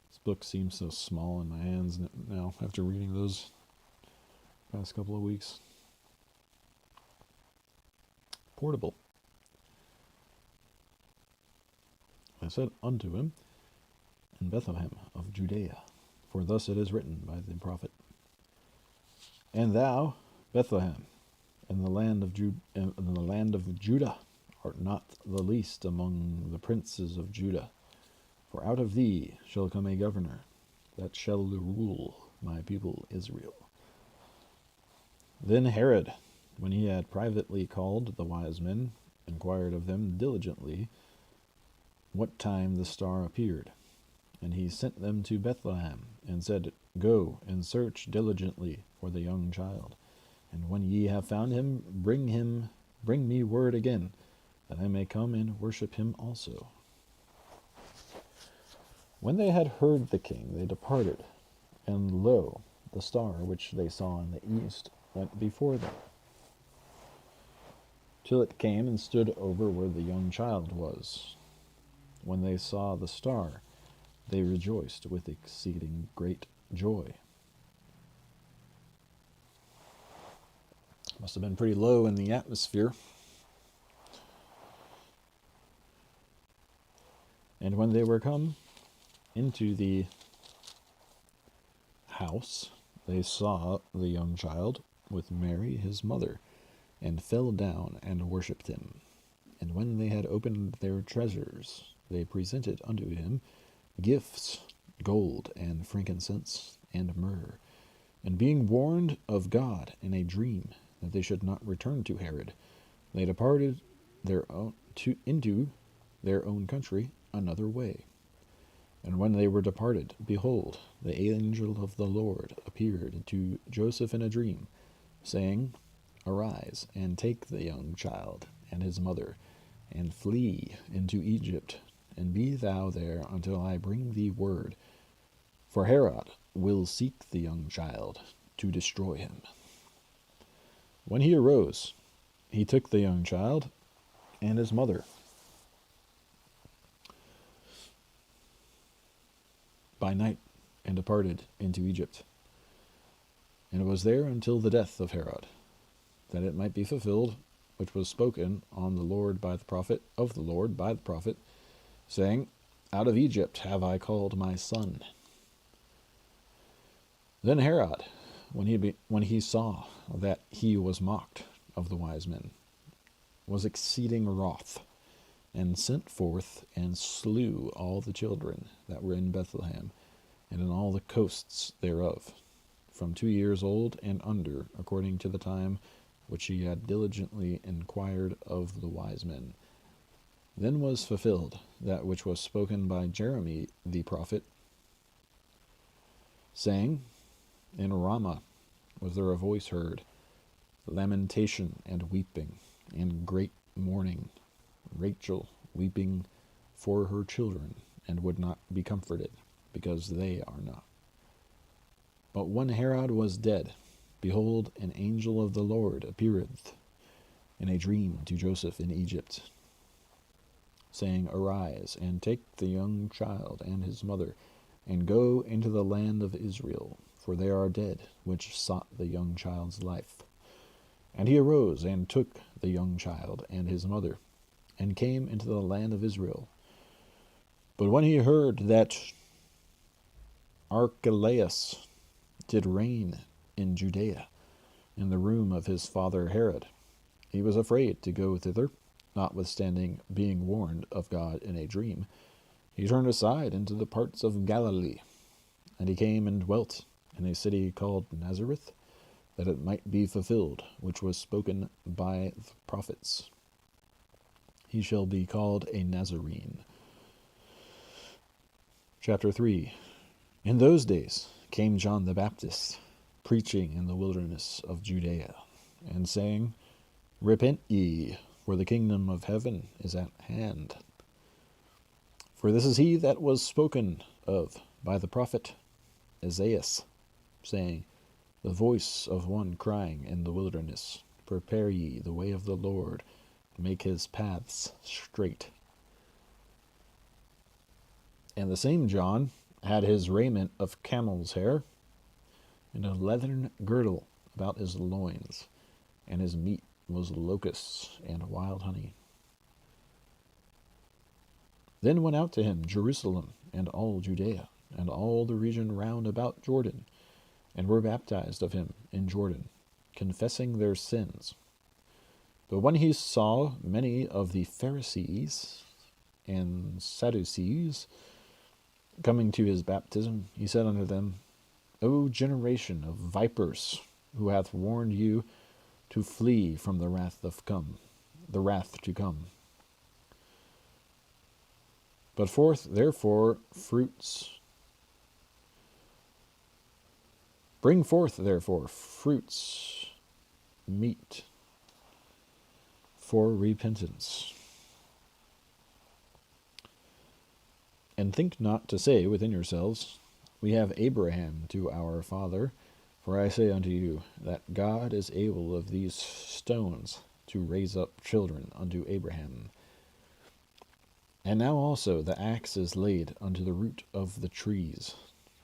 This book seems so small in my hands now after reading those past couple of weeks. Portable. I said unto him, In Bethlehem of Judea, for thus it is written by the prophet, And thou, Bethlehem, in the land of Judah, art not the least among the princes of Judah, for out of thee shall come a governor, that shall rule my people Israel. Then Herod, when he had privately called the wise men, inquired of them diligently what time the star appeared. And he sent them to Bethlehem, and said, Go and search diligently for the young child. And when ye have found him, bring me word again, that I may come and worship him also. When they had heard the king, they departed, and lo, the star which they saw in the east went before them, till it came and stood over where the young child was. When they saw the star, they rejoiced with exceeding great joy. Must have been pretty low in the atmosphere. And when they were come into the house, they saw the young child with Mary his mother, and fell down and worshipped him. And when they had opened their treasures, they presented unto him gifts, gold, and frankincense, and myrrh. And being warned of God in a dream that they should not return to Herod, they departed into their own country another way. And when they were departed, behold, the angel of the Lord appeared to Joseph in a dream, saying, Arise, and take the young child and his mother, and flee into Egypt, and be thou there until I bring thee word. For Herod will seek the young child to destroy him. When he arose, he took the young child and his mother by night, and departed into Egypt, and was there until the death of Herod, that it might be fulfilled which was spoken on the Lord by the prophet, saying, Out of Egypt have I called my son. Then Herod, when he saw that he was mocked of the wise men, was exceeding wroth, and sent forth and slew all the children that were in Bethlehem, and in all the coasts thereof, from 2 years old and under, according to the time which he had diligently inquired of the wise men. Then was fulfilled that which was spoken by Jeremy the prophet, saying, In Ramah was there a voice heard, lamentation and weeping, and great mourning, Rachel weeping for her children, and would not be comforted, because they are not. But when Herod was dead, behold, an angel of the Lord appeareth in a dream to Joseph in Egypt, saying, Arise, and take the young child and his mother, and go into the land of Israel, for they are dead, which sought the young child's life. And he arose, and took the young child and his mother, and came into the land of Israel. But when he heard that Archelaus did reign in Judea, in the room of his father Herod, he was afraid to go thither, notwithstanding being warned of God in a dream. He turned aside into the parts of Galilee, and he came and dwelt in a city called Nazareth, that it might be fulfilled, which was spoken by the prophets. He shall be called a Nazarene. Chapter 3. In those days came John the Baptist, preaching in the wilderness of Judea, and saying, Repent ye, for the kingdom of heaven is at hand. For this is he that was spoken of by the prophet Isaiah, saying, The voice of one crying in the wilderness, Prepare ye the way of the Lord, make his paths straight. And the same John had his raiment of camel's hair, and a leathern girdle about his loins, and his meat was locusts and wild honey. Then went out to him Jerusalem and all Judea, and all the region round about Jordan, and were baptized of him in Jordan, confessing their sins. But when he saw many of the Pharisees and Sadducees coming to his baptism, he said unto them, O generation of vipers, who hath warned you to flee from the wrath to come? But forth therefore fruits. Bring forth therefore fruits meet for repentance. And think not to say within yourselves, We have Abraham to our father. For I say unto you, that God is able of these stones to raise up children unto Abraham. And now also the axe is laid unto the root of the trees.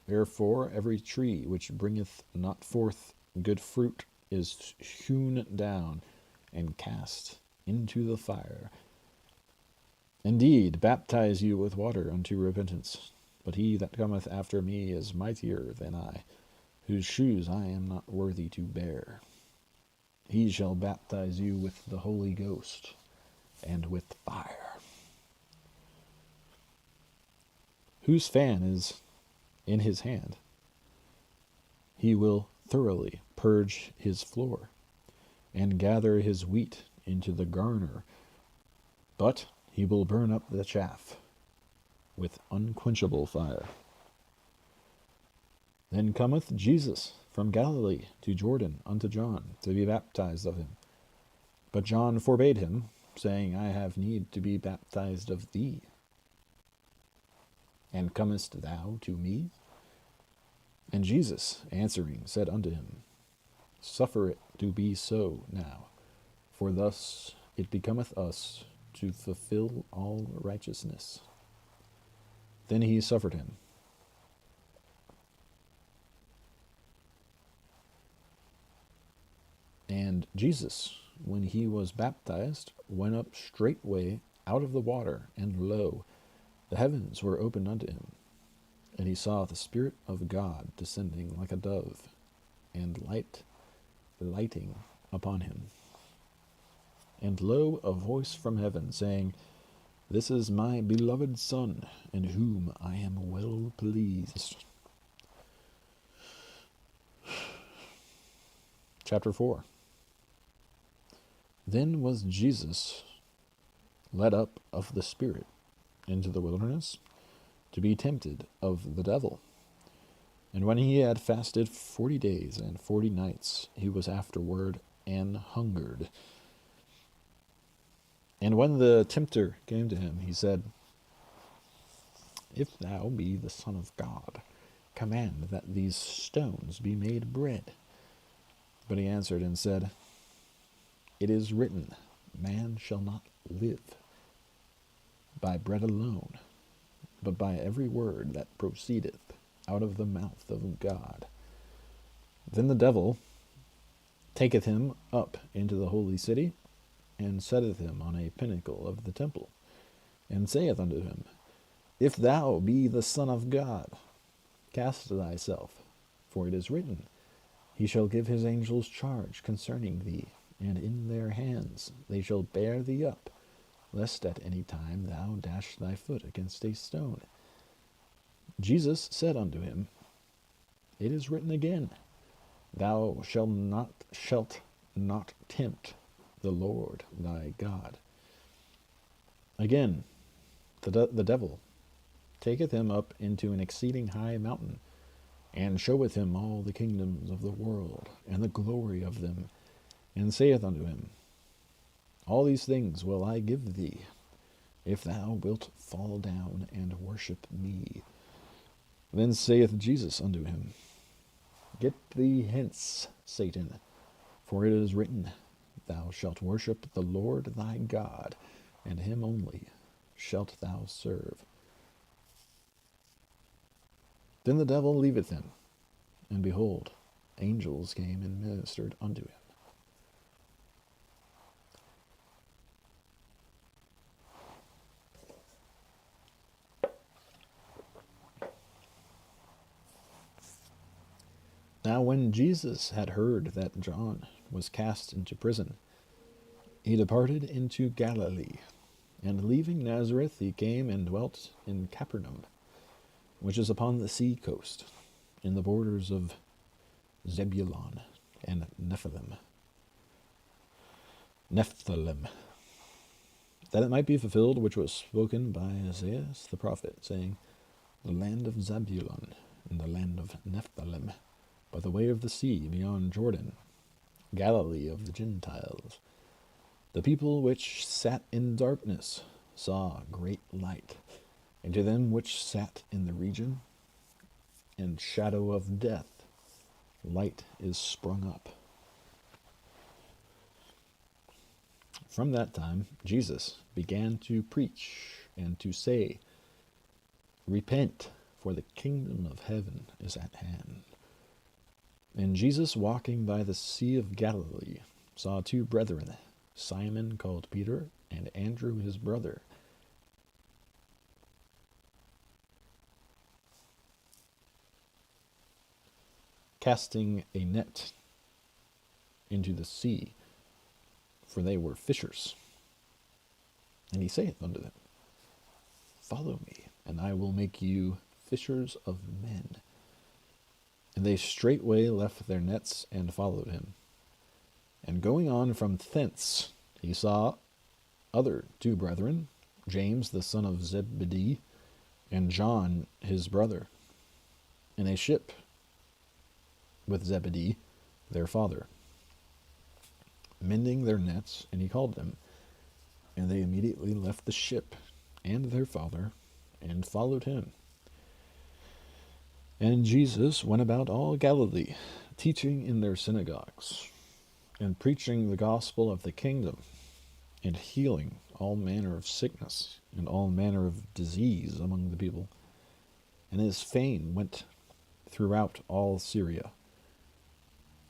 Therefore every tree which bringeth not forth good fruit is hewn down and cast into the fire. Indeed, baptize you with water unto repentance. But he that cometh after me is mightier than I, whose shoes I am not worthy to bear. He shall baptize you with the Holy Ghost and with fire, whose fan is in his hand. He will thoroughly purge his floor, and gather his wheat into the garner, but he will burn up the chaff with unquenchable fire. Then cometh Jesus from Galilee to Jordan unto John, to be baptized of him. But John forbade him, saying, I have need to be baptized of thee, and comest thou to me? And Jesus answering said unto him, Suffer it to be so now, for thus it becometh us to fulfill all righteousness. Then he suffered him. And Jesus, when he was baptized, went up straightway out of the water, and lo, the heavens were opened unto him. And he saw the Spirit of God descending like a dove, and lighting upon him. And lo, a voice from heaven, saying, This is my beloved Son, in whom I am well pleased. Chapter 4. Then was Jesus led up of the Spirit into the wilderness, to be tempted of the devil. And when he had fasted 40 days and 40 nights, he was afterward and hungered. And when the tempter came to him, he said, If thou be the Son of God, command that these stones be made bread. But he answered and said, It is written, Man shall not live by bread alone, but by every word that proceedeth out of the mouth of God. Then the devil taketh him up into the holy city, and setteth him on a pinnacle of the temple, and saith unto him, If thou be the Son of God, cast thyself, for it is written, He shall give his angels charge concerning thee, and in their hands they shall bear thee up, lest at any time thou dash thy foot against a stone. Jesus said unto him, It is written again, Thou shalt not tempt the Lord thy God. Again, the devil taketh him up into an exceeding high mountain, and showeth him all the kingdoms of the world, and the glory of them, and saith unto him, All these things will I give thee, if thou wilt fall down and worship me. Then saith Jesus unto him, Get thee hence, Satan, for it is written, Thou shalt worship the Lord thy God, and him only shalt thou serve. Then the devil leaveth him, and behold, angels came and ministered unto him. Now when Jesus had heard that John was cast into prison, he departed into Galilee, and leaving Nazareth he came and dwelt in Capernaum, which is upon the sea coast, in the borders of Zebulun and Nephthalim, that it might be fulfilled which was spoken by Isaiah the prophet, saying, The land of Zebulun and the land of Nephthalim, by the way of the sea beyond Jordan, Galilee of the Gentiles. The people which sat in darkness saw great light, and to them which sat in the region and shadow of death, light is sprung up. From that time Jesus began to preach and to say, Repent, for the kingdom of heaven is at hand. And Jesus, walking by the sea of Galilee, saw two brethren, Simon called Peter, and Andrew his brother, casting a net into the sea, for they were fishers. And he saith unto them, Follow me, and I will make you fishers of men. And they straightway left their nets and followed him. And going on from thence, he saw other two brethren, James the son of Zebedee, and John his brother, in a ship with Zebedee their father, mending their nets, and he called them. And they immediately left the ship and their father, and followed him. And Jesus went about all Galilee, teaching in their synagogues, and preaching the gospel of the kingdom, and healing all manner of sickness and all manner of disease among the people. And his fame went throughout all Syria.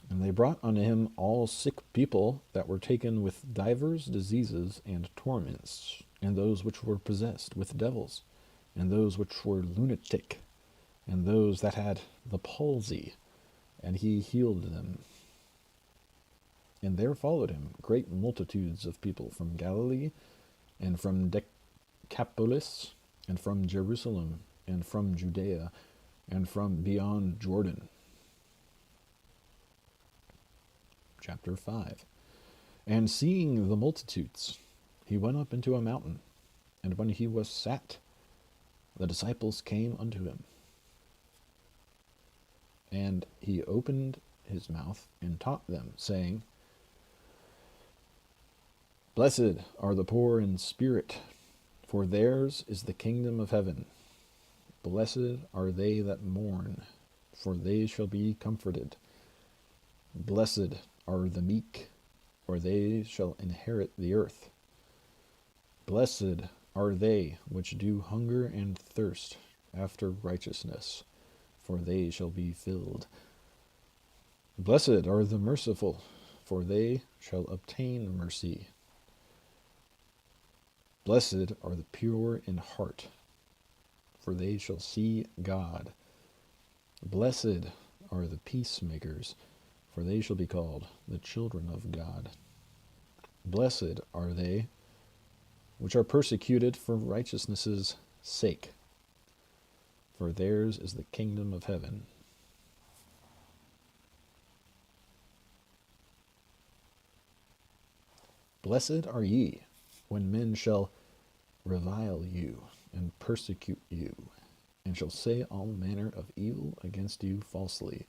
And they brought unto him all sick people that were taken with divers diseases and torments, and those which were possessed with devils, and those which were lunatic, and those that had the palsy, and he healed them. And there followed him great multitudes of people from Galilee, and from Decapolis, and from Jerusalem, and from Judea, and from beyond Jordan. Chapter 5. And seeing the multitudes, he went up into a mountain, and when he was sat, the disciples came unto him. And he opened his mouth and taught them, saying, Blessed are the poor in spirit, for theirs is the kingdom of heaven. Blessed are they that mourn, for they shall be comforted. Blessed are the meek, for they shall inherit the earth. Blessed are they which do hunger and thirst after righteousness, for they shall be filled. Blessed are the merciful, for they shall obtain mercy. Blessed are the pure in heart, for they shall see God. Blessed are the peacemakers, for they shall be called the children of God. Blessed are they which are persecuted for righteousness' sake, for theirs is the kingdom of heaven. Blessed are ye, when men shall revile you, and persecute you, and shall say all manner of evil against you falsely,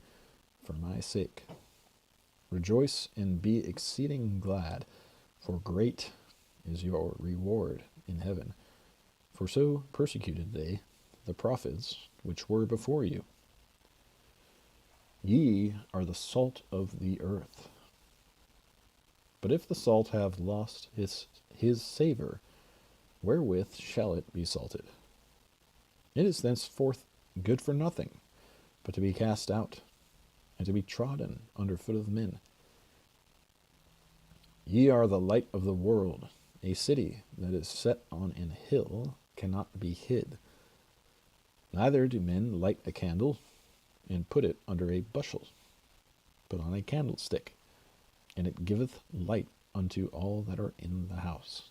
for my sake. Rejoice and be exceeding glad, for great is your reward in heaven. For so persecuted they the prophets which were before you. Ye are the salt of the earth. But if the salt have lost his savour, wherewith shall it be salted? It is thenceforth good for nothing, but to be cast out, and to be trodden under foot of men. Ye are the light of the world. A city that is set on an hill cannot be hid. Neither do men light a candle, and put it under a bushel, but on a candlestick, and it giveth light unto all that are in the house.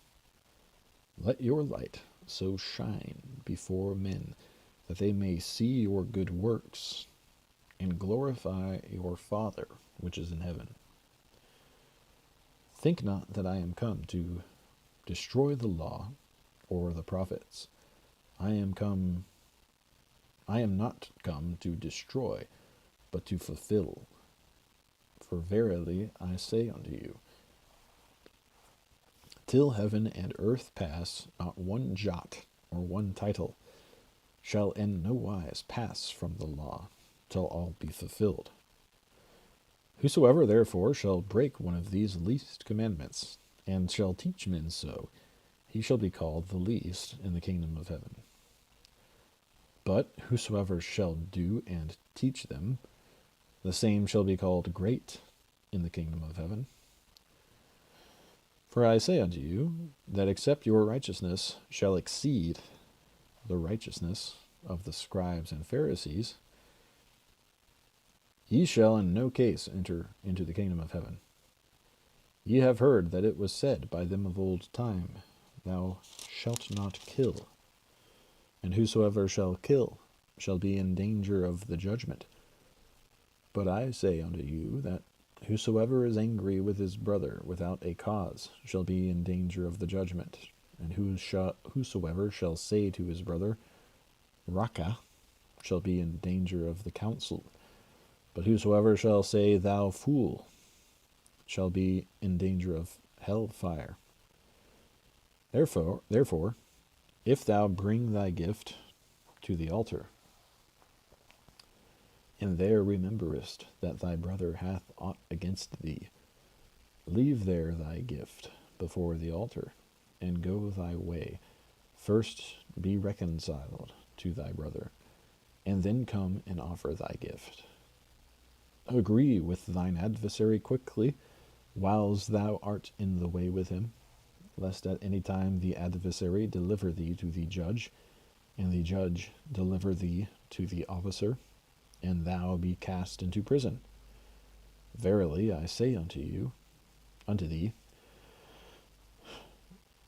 Let your light so shine before men, that they may see your good works, and glorify your Father which is in heaven. Think not that I am come to destroy the law or the prophets. I am not come to destroy, but to fulfill. For verily I say unto you, till heaven and earth pass, not one jot or one tittle shall in no wise pass from the law, till all be fulfilled. Whosoever therefore shall break one of these least commandments, and shall teach men so, he shall be called the least in the kingdom of heaven. But whosoever shall do and teach them, the same shall be called great in the kingdom of heaven. For I say unto you, that except your righteousness shall exceed the righteousness of the scribes and Pharisees, ye shall in no case enter into the kingdom of heaven. Ye have heard that it was said by them of old time, Thou shalt not kill. And whosoever shall kill shall be in danger of the judgment. But I say unto you that whosoever is angry with his brother without a cause shall be in danger of the judgment. And whosoever shall say to his brother, Raca, shall be in danger of the council. But whosoever shall say, Thou fool, shall be in danger of hell fire. Therefore, if thou bring thy gift to the altar, and there rememberest that thy brother hath aught against thee, leave there thy gift before the altar, and go thy way. First be reconciled to thy brother, and then come and offer thy gift. Agree with thine adversary quickly, whiles thou art in the way with him, lest at any time the adversary deliver thee to the judge, and the judge deliver thee to the officer, and thou be cast into prison. Verily I say unto thee,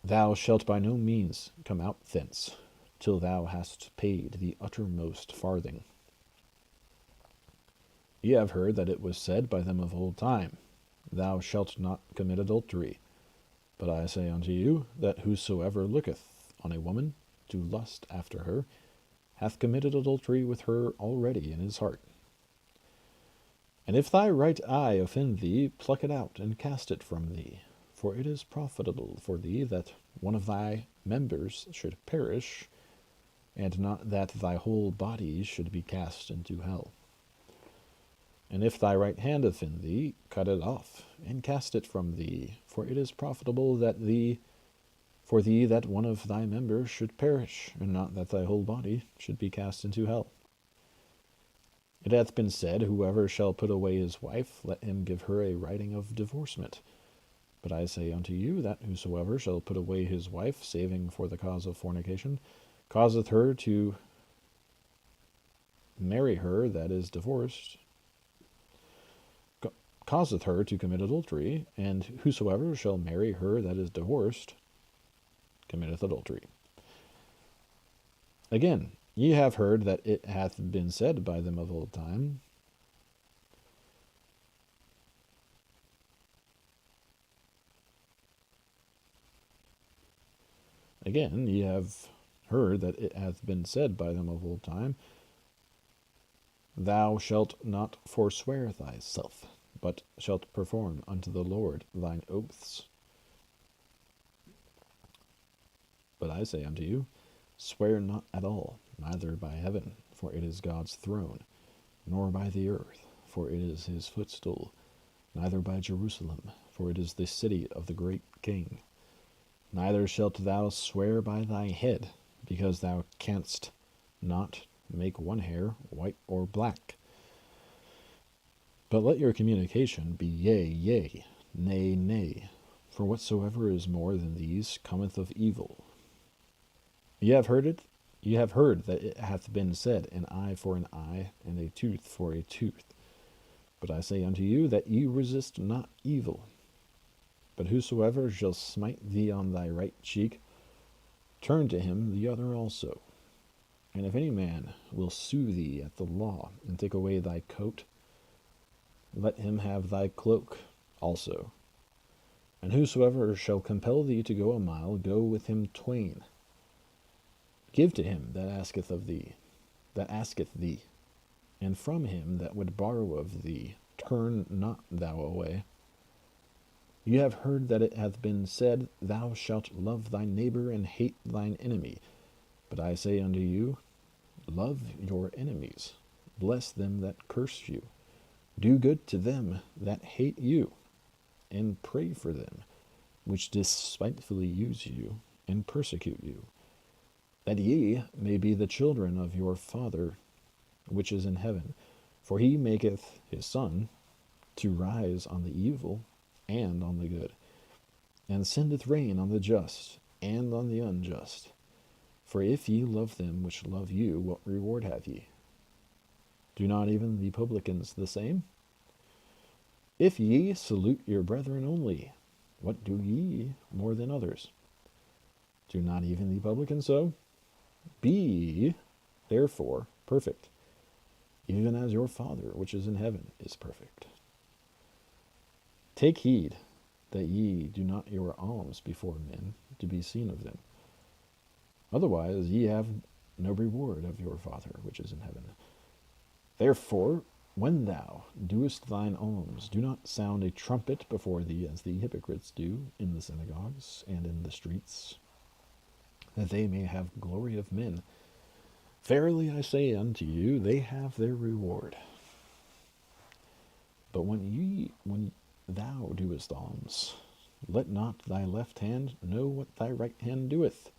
thou shalt by no means come out thence, till thou hast paid the uttermost farthing. Ye have heard that it was said by them of old time, Thou shalt not commit adultery. But I say unto you, that whosoever looketh on a woman to lust after her, hath committed adultery with her already in his heart. And if thy right eye offend thee, pluck it out, and cast it from thee. For it is profitable for thee that one of thy members should perish, and not that thy whole body should be cast into hell. And if thy right hand offend thee, cut it off, and cast it from thee, for it is profitable for thee that one of thy members should perish, and not that thy whole body should be cast into hell. It hath been said, Whoever shall put away his wife, let him give her a writing of divorcement. But I say unto you, that whosoever shall put away his wife, saving for the cause of fornication, causeth her to marry her that is divorced, causeth her to commit adultery, and whosoever shall marry her that is divorced committeth adultery. Again, ye have heard that it hath been said by them of old time, Again, ye have heard that it hath been said by them of old time, Thou shalt not forswear thyself, but shalt perform unto the Lord thine oaths. But I say unto you, Swear not at all, neither by heaven, for it is God's throne, nor by the earth, for it is his footstool, neither by Jerusalem, for it is the city of the great King. Neither shalt thou swear by thy head, because thou canst not make one hair white or black. But let your communication be yea, yea, nay, nay, for whatsoever is more than these cometh of evil. Ye have heard that it hath been said, An eye for an eye, and a tooth for a tooth. But I say unto you, that ye resist not evil. But whosoever shall smite thee on thy right cheek, turn to him the other also. And if any man will sue thee at the law, and take away thy coat, let him have thy cloak also. And whosoever shall compel thee to go a mile, go with him twain. Give to him that asketh thee, and from him that would borrow of thee, turn not thou away. You have heard that it hath been said, Thou shalt love thy neighbor and hate thine enemy. But I say unto you, Love your enemies, bless them that curse you, do good to them that hate you, and pray for them which despitefully use you and persecute you, that ye may be the children of your Father which is in heaven. For he maketh his sun to rise on the evil and on the good, and sendeth rain on the just and on the unjust. For if ye love them which love you, what reward have ye? Do not even the publicans the same? If ye salute your brethren only, what do ye more than others? Do not even the publicans so? Be therefore perfect, even as your Father which is in heaven is perfect. Take heed that ye do not your alms before men to be seen of them. Otherwise ye have no reward of your Father which is in heaven. Therefore, when thou doest thine alms, do not sound a trumpet before thee, as the hypocrites do in the synagogues and in the streets, that they may have glory of men. Verily I say unto you, they have their reward. But when thou doest alms, let not thy left hand know what thy right hand doeth,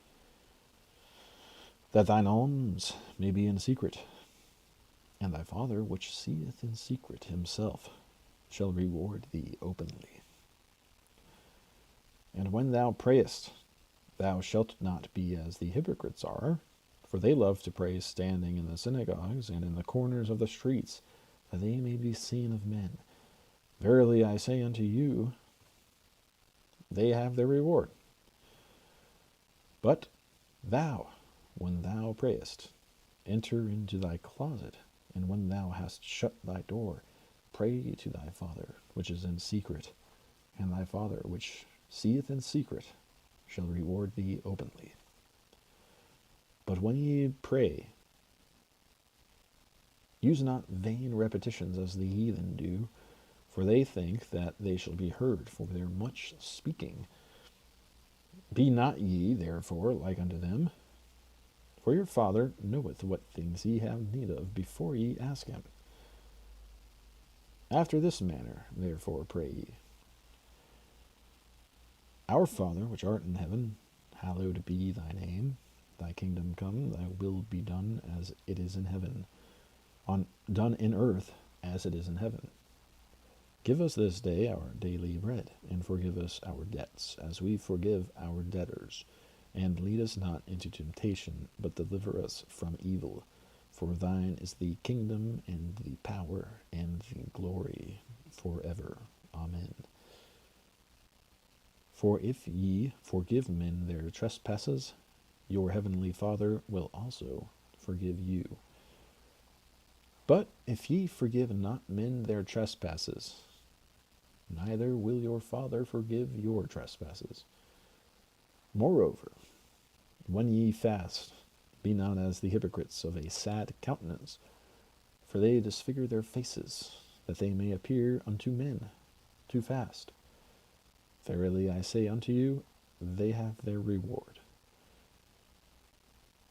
that thine alms may be in secret. And thy Father which seeth in secret himself shall reward thee openly. And when thou prayest, thou shalt not be as the hypocrites are, for they love to pray standing in the synagogues and in the corners of the streets, that they may be seen of men. Verily I say unto you, they have their reward. But thou, when thou prayest, enter into thy closet, and when thou hast shut thy door, pray to thy Father which is in secret, and thy Father which seeth in secret shall reward thee openly. But when ye pray, use not vain repetitions as the heathen do, for they think that they shall be heard for their much speaking. Be not ye therefore like unto them, For your Father knoweth what things ye have need of before ye ask him. After this manner, therefore, pray ye. Our Father, which art in heaven, hallowed be thy name. Thy kingdom come, thy will be done as it is in heaven, done in earth as it is in heaven. Give us this day our daily bread, and forgive us our debts, as we forgive our debtors. And lead us not into temptation, but deliver us from evil. For thine is the kingdom, and the power, and the glory, forever. Amen. For if ye forgive men their trespasses, your heavenly Father will also forgive you. But if ye forgive not men their trespasses, neither will your Father forgive your trespasses. Moreover, when ye fast, be not as the hypocrites of a sad countenance, for they disfigure their faces, that they may appear unto men to fast. Verily I say unto you, they have their reward.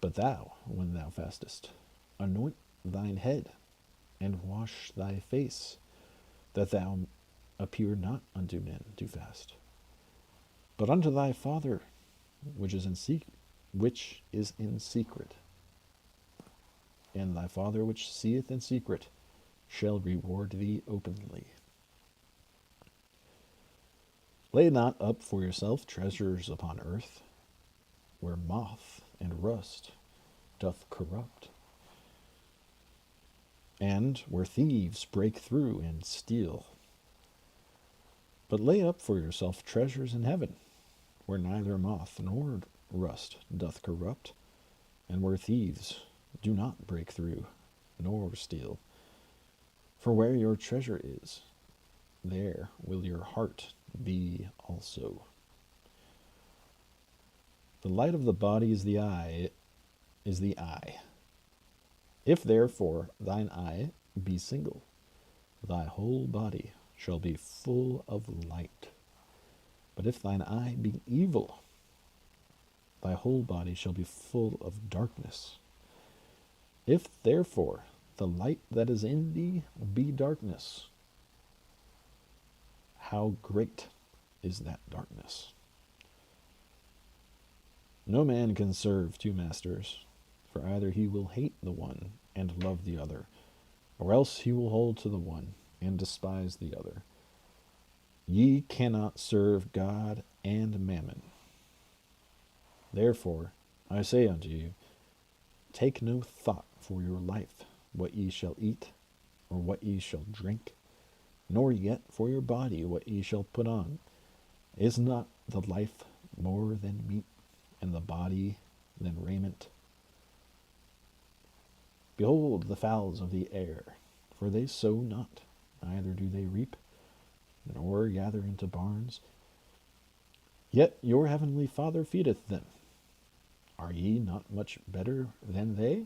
But thou, when thou fastest, anoint thine head, and wash thy face, that thou appear not unto men to fast, but unto thy Father which is in secret. And thy Father which seeth in secret shall reward thee openly. Lay not up for yourself treasures upon earth, where moth and rust doth corrupt, and where thieves break through and steal. But lay up for yourself treasures in heaven, where neither moth nor rust doth corrupt, and where thieves do not break through nor steal. For where your treasure is, there will your heart be also. The light of the body is the eye. If therefore thine eye be single, thy whole body shall be full of light. But if thine eye be evil, thy whole body shall be full of darkness. If therefore the light that is in thee be darkness, how great is that darkness? No man can serve two masters, for either he will hate the one and love the other, or else he will hold to the one and despise the other. Ye cannot serve God and mammon. Therefore I say unto you, take no thought for your life, what ye shall eat, or what ye shall drink, nor yet for your body what ye shall put on. Is not the life more than meat, and the body than raiment? Behold the fowls of the air, for they sow not, neither do they reap, nor gather into barns, yet your heavenly Father feedeth them. Are ye not much better than they?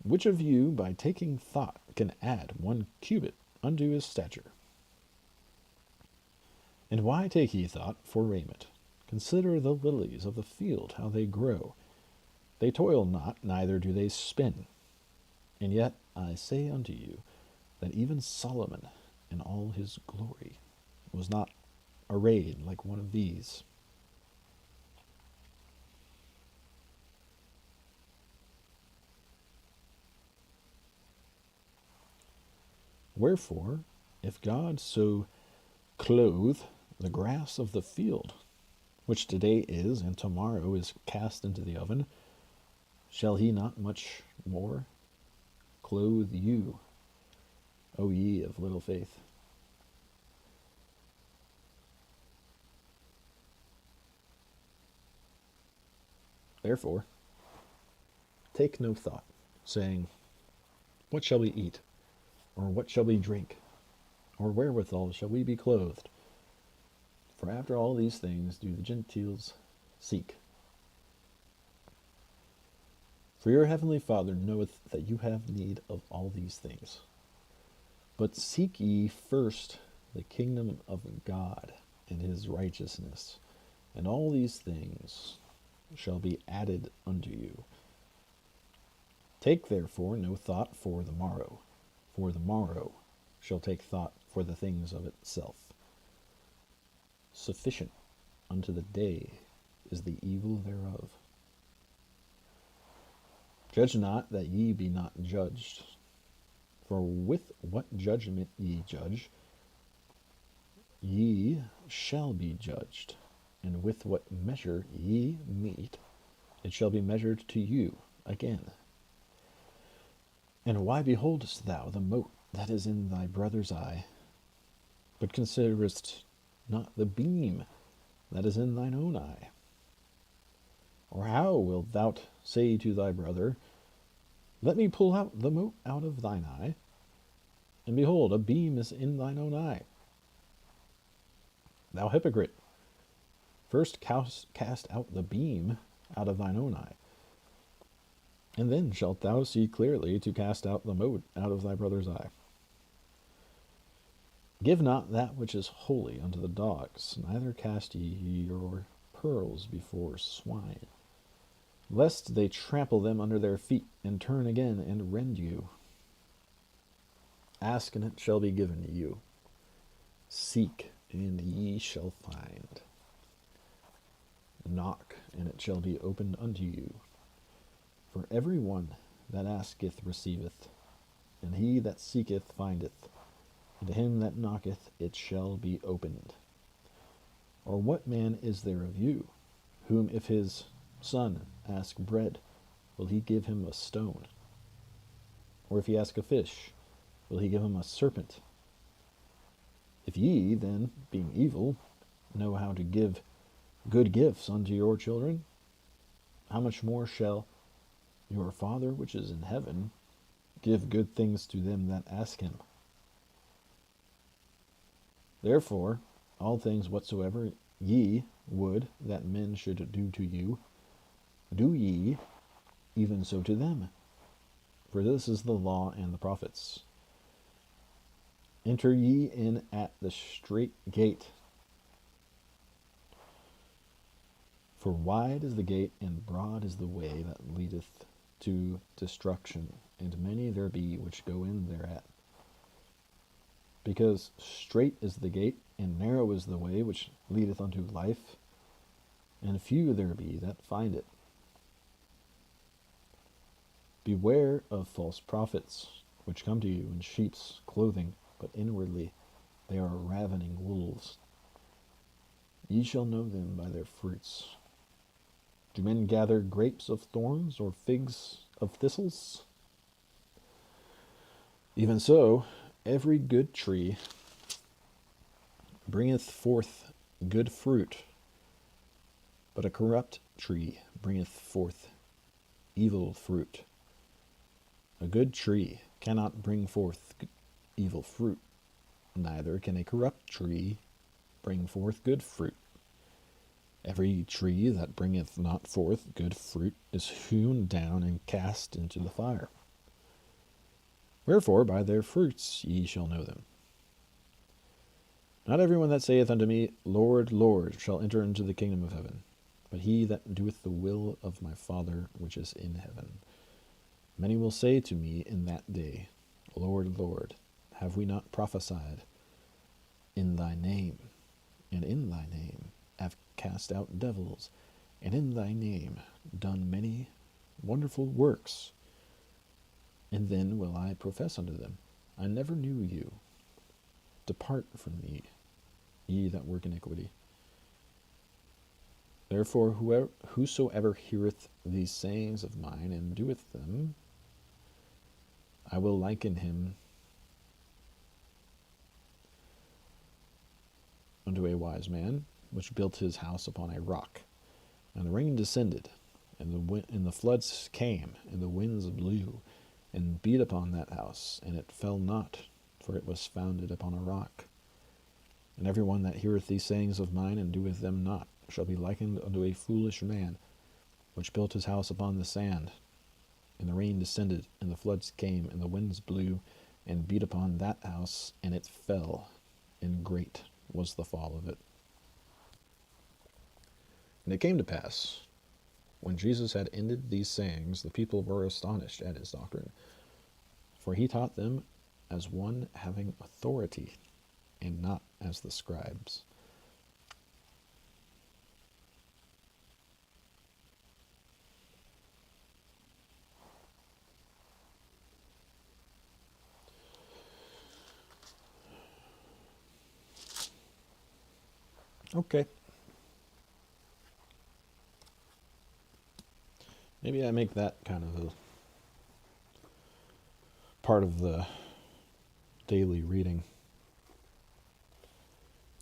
Which of you, by taking thought, can add 1 cubit unto his stature? And why take ye thought for raiment? Consider the lilies of the field, how they grow. They toil not, neither do they spin. And yet I say unto you, that even Solomon in all his glory was not arrayed like one of these. Wherefore, if God so clothe the grass of the field, which today is, and tomorrow is cast into the oven, shall he not much more clothe you, O ye of little faith? Therefore, take no thought, saying, what shall we eat? Or what shall we drink? Or wherewithal shall we be clothed? For after all these things do the Gentiles seek. For your heavenly Father knoweth that you have need of all these things. But seek ye first the kingdom of God and his righteousness, and all these things shall be added unto you. Take therefore no thought for the morrow shall take thought for the things of itself. Sufficient unto the day is the evil thereof. Judge not that ye be not judged, for with what judgment ye judge, ye shall be judged, and with what measure ye mete, it shall be measured to you again. And why beholdest thou the mote that is in thy brother's eye, but considerest not the beam that is in thine own eye? Or how wilt thou say to thy brother, Let me pull out the mote out of thine eye, and behold, a beam is in thine own eye? Thou hypocrite, first cast out the beam out of thine own eye, and then shalt thou see clearly to cast out the mote out of thy brother's eye. Give not that which is holy unto the dogs, neither cast ye your pearls before swine, lest they trample them under their feet, and turn again and rend you. Ask, and it shall be given you. Seek, and ye shall find. Knock, and it shall be opened unto you. For every one that asketh receiveth, and he that seeketh findeth, and to him that knocketh it shall be opened. Or what man is there of you, whom if his son ask bread, will he give him a stone? Or if he ask a fish, will he give him a serpent? If ye then, being evil, know how to give good gifts unto your children, how much more shall your Father which is in heaven give good things to them that ask him? Therefore, all things whatsoever ye would that men should do to you, do ye even so to them. For this is the law and the prophets. Enter ye in at the strait gate. For wide is the gate, and broad is the way that leadeth to destruction, and many there be which go in thereat. Because strait is the gate, and narrow is the way which leadeth unto life, and few there be that find it. Beware of false prophets, which come to you in sheep's clothing, but inwardly they are ravening wolves. Ye shall know them by their fruits. Do men gather grapes of thorns, or figs of thistles? Even so, every good tree bringeth forth good fruit, but a corrupt tree bringeth forth evil fruit. A good tree cannot bring forth evil fruit, neither can a corrupt tree bring forth good fruit. Every tree that bringeth not forth good fruit is hewn down and cast into the fire. Wherefore by their fruits ye shall know them. Not every one that saith unto me, Lord, Lord, shall enter into the kingdom of heaven, but he that doeth the will of my Father which is in heaven. Many will say to me in that day, Lord, Lord, have we not prophesied in thy name, and in thy name have cast out devils, and in thy name done many wonderful works? And then will I profess unto them, I never knew you. Depart from me, ye that work iniquity. Therefore whosoever heareth these sayings of mine, and doeth them, I will liken him unto a wise man, which built his house upon a rock. And the rain descended, and the floods came, and the winds blew, and beat upon that house, and it fell not, for it was founded upon a rock. And every one that heareth these sayings of mine, and doeth them not, shall be likened unto a foolish man, which built his house upon the sand. And the rain descended, and the floods came, and the winds blew, and beat upon that house, and it fell, and great was the fall of it. And it came to pass, When Jesus had ended these sayings, the people were astonished at his doctrine, for he taught them as one having authority, and not as the scribes. Okay. Maybe I make that kind of a part of the daily reading.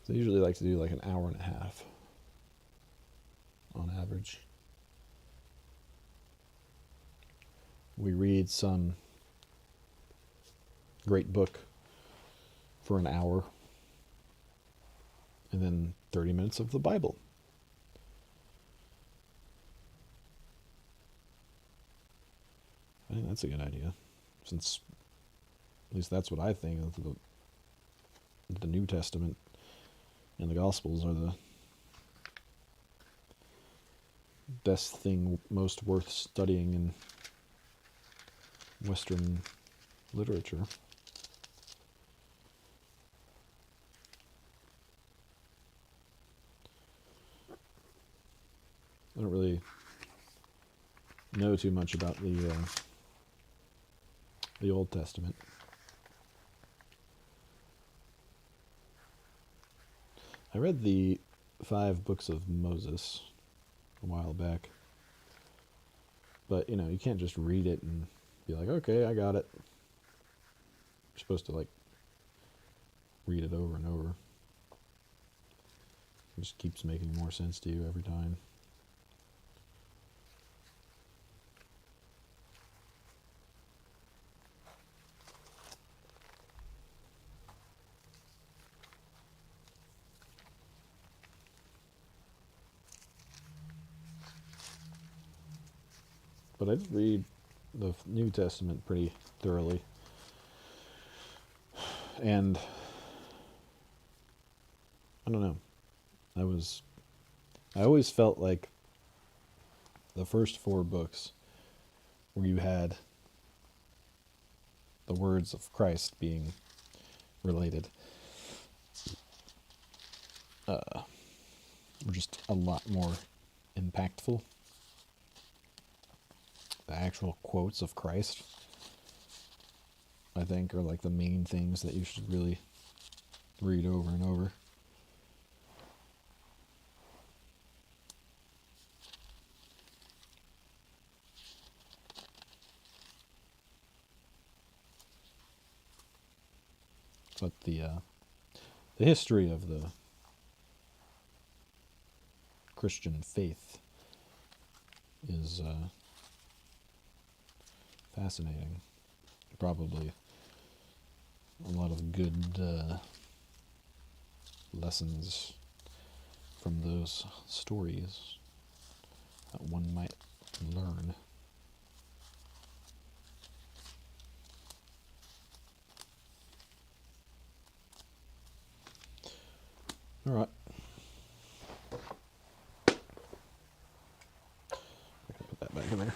So I usually like to do like an hour and a half on average. We read some great book for an hour, and then 30 minutes of the Bible. I think that's a good idea, since at least that's what I think of the New Testament and the Gospels are the best thing, most worth studying in Western literature. I don't really know too much about the Old Testament. I read the 5 books of Moses a while back, but you can't just read it and be like, okay, I got it. You're supposed to like read it over and over. It just keeps making more sense to you every time. But I did read the New Testament pretty thoroughly. And I don't know. I always felt like the first 4 books, where you had the words of Christ being related, were just a lot more impactful. The actual quotes of Christ, I think, are like the main things that you should really read over and over. But the history of the Christian faith is fascinating. Probably a lot of good lessons from those stories that one might learn. All right. Put that back in there.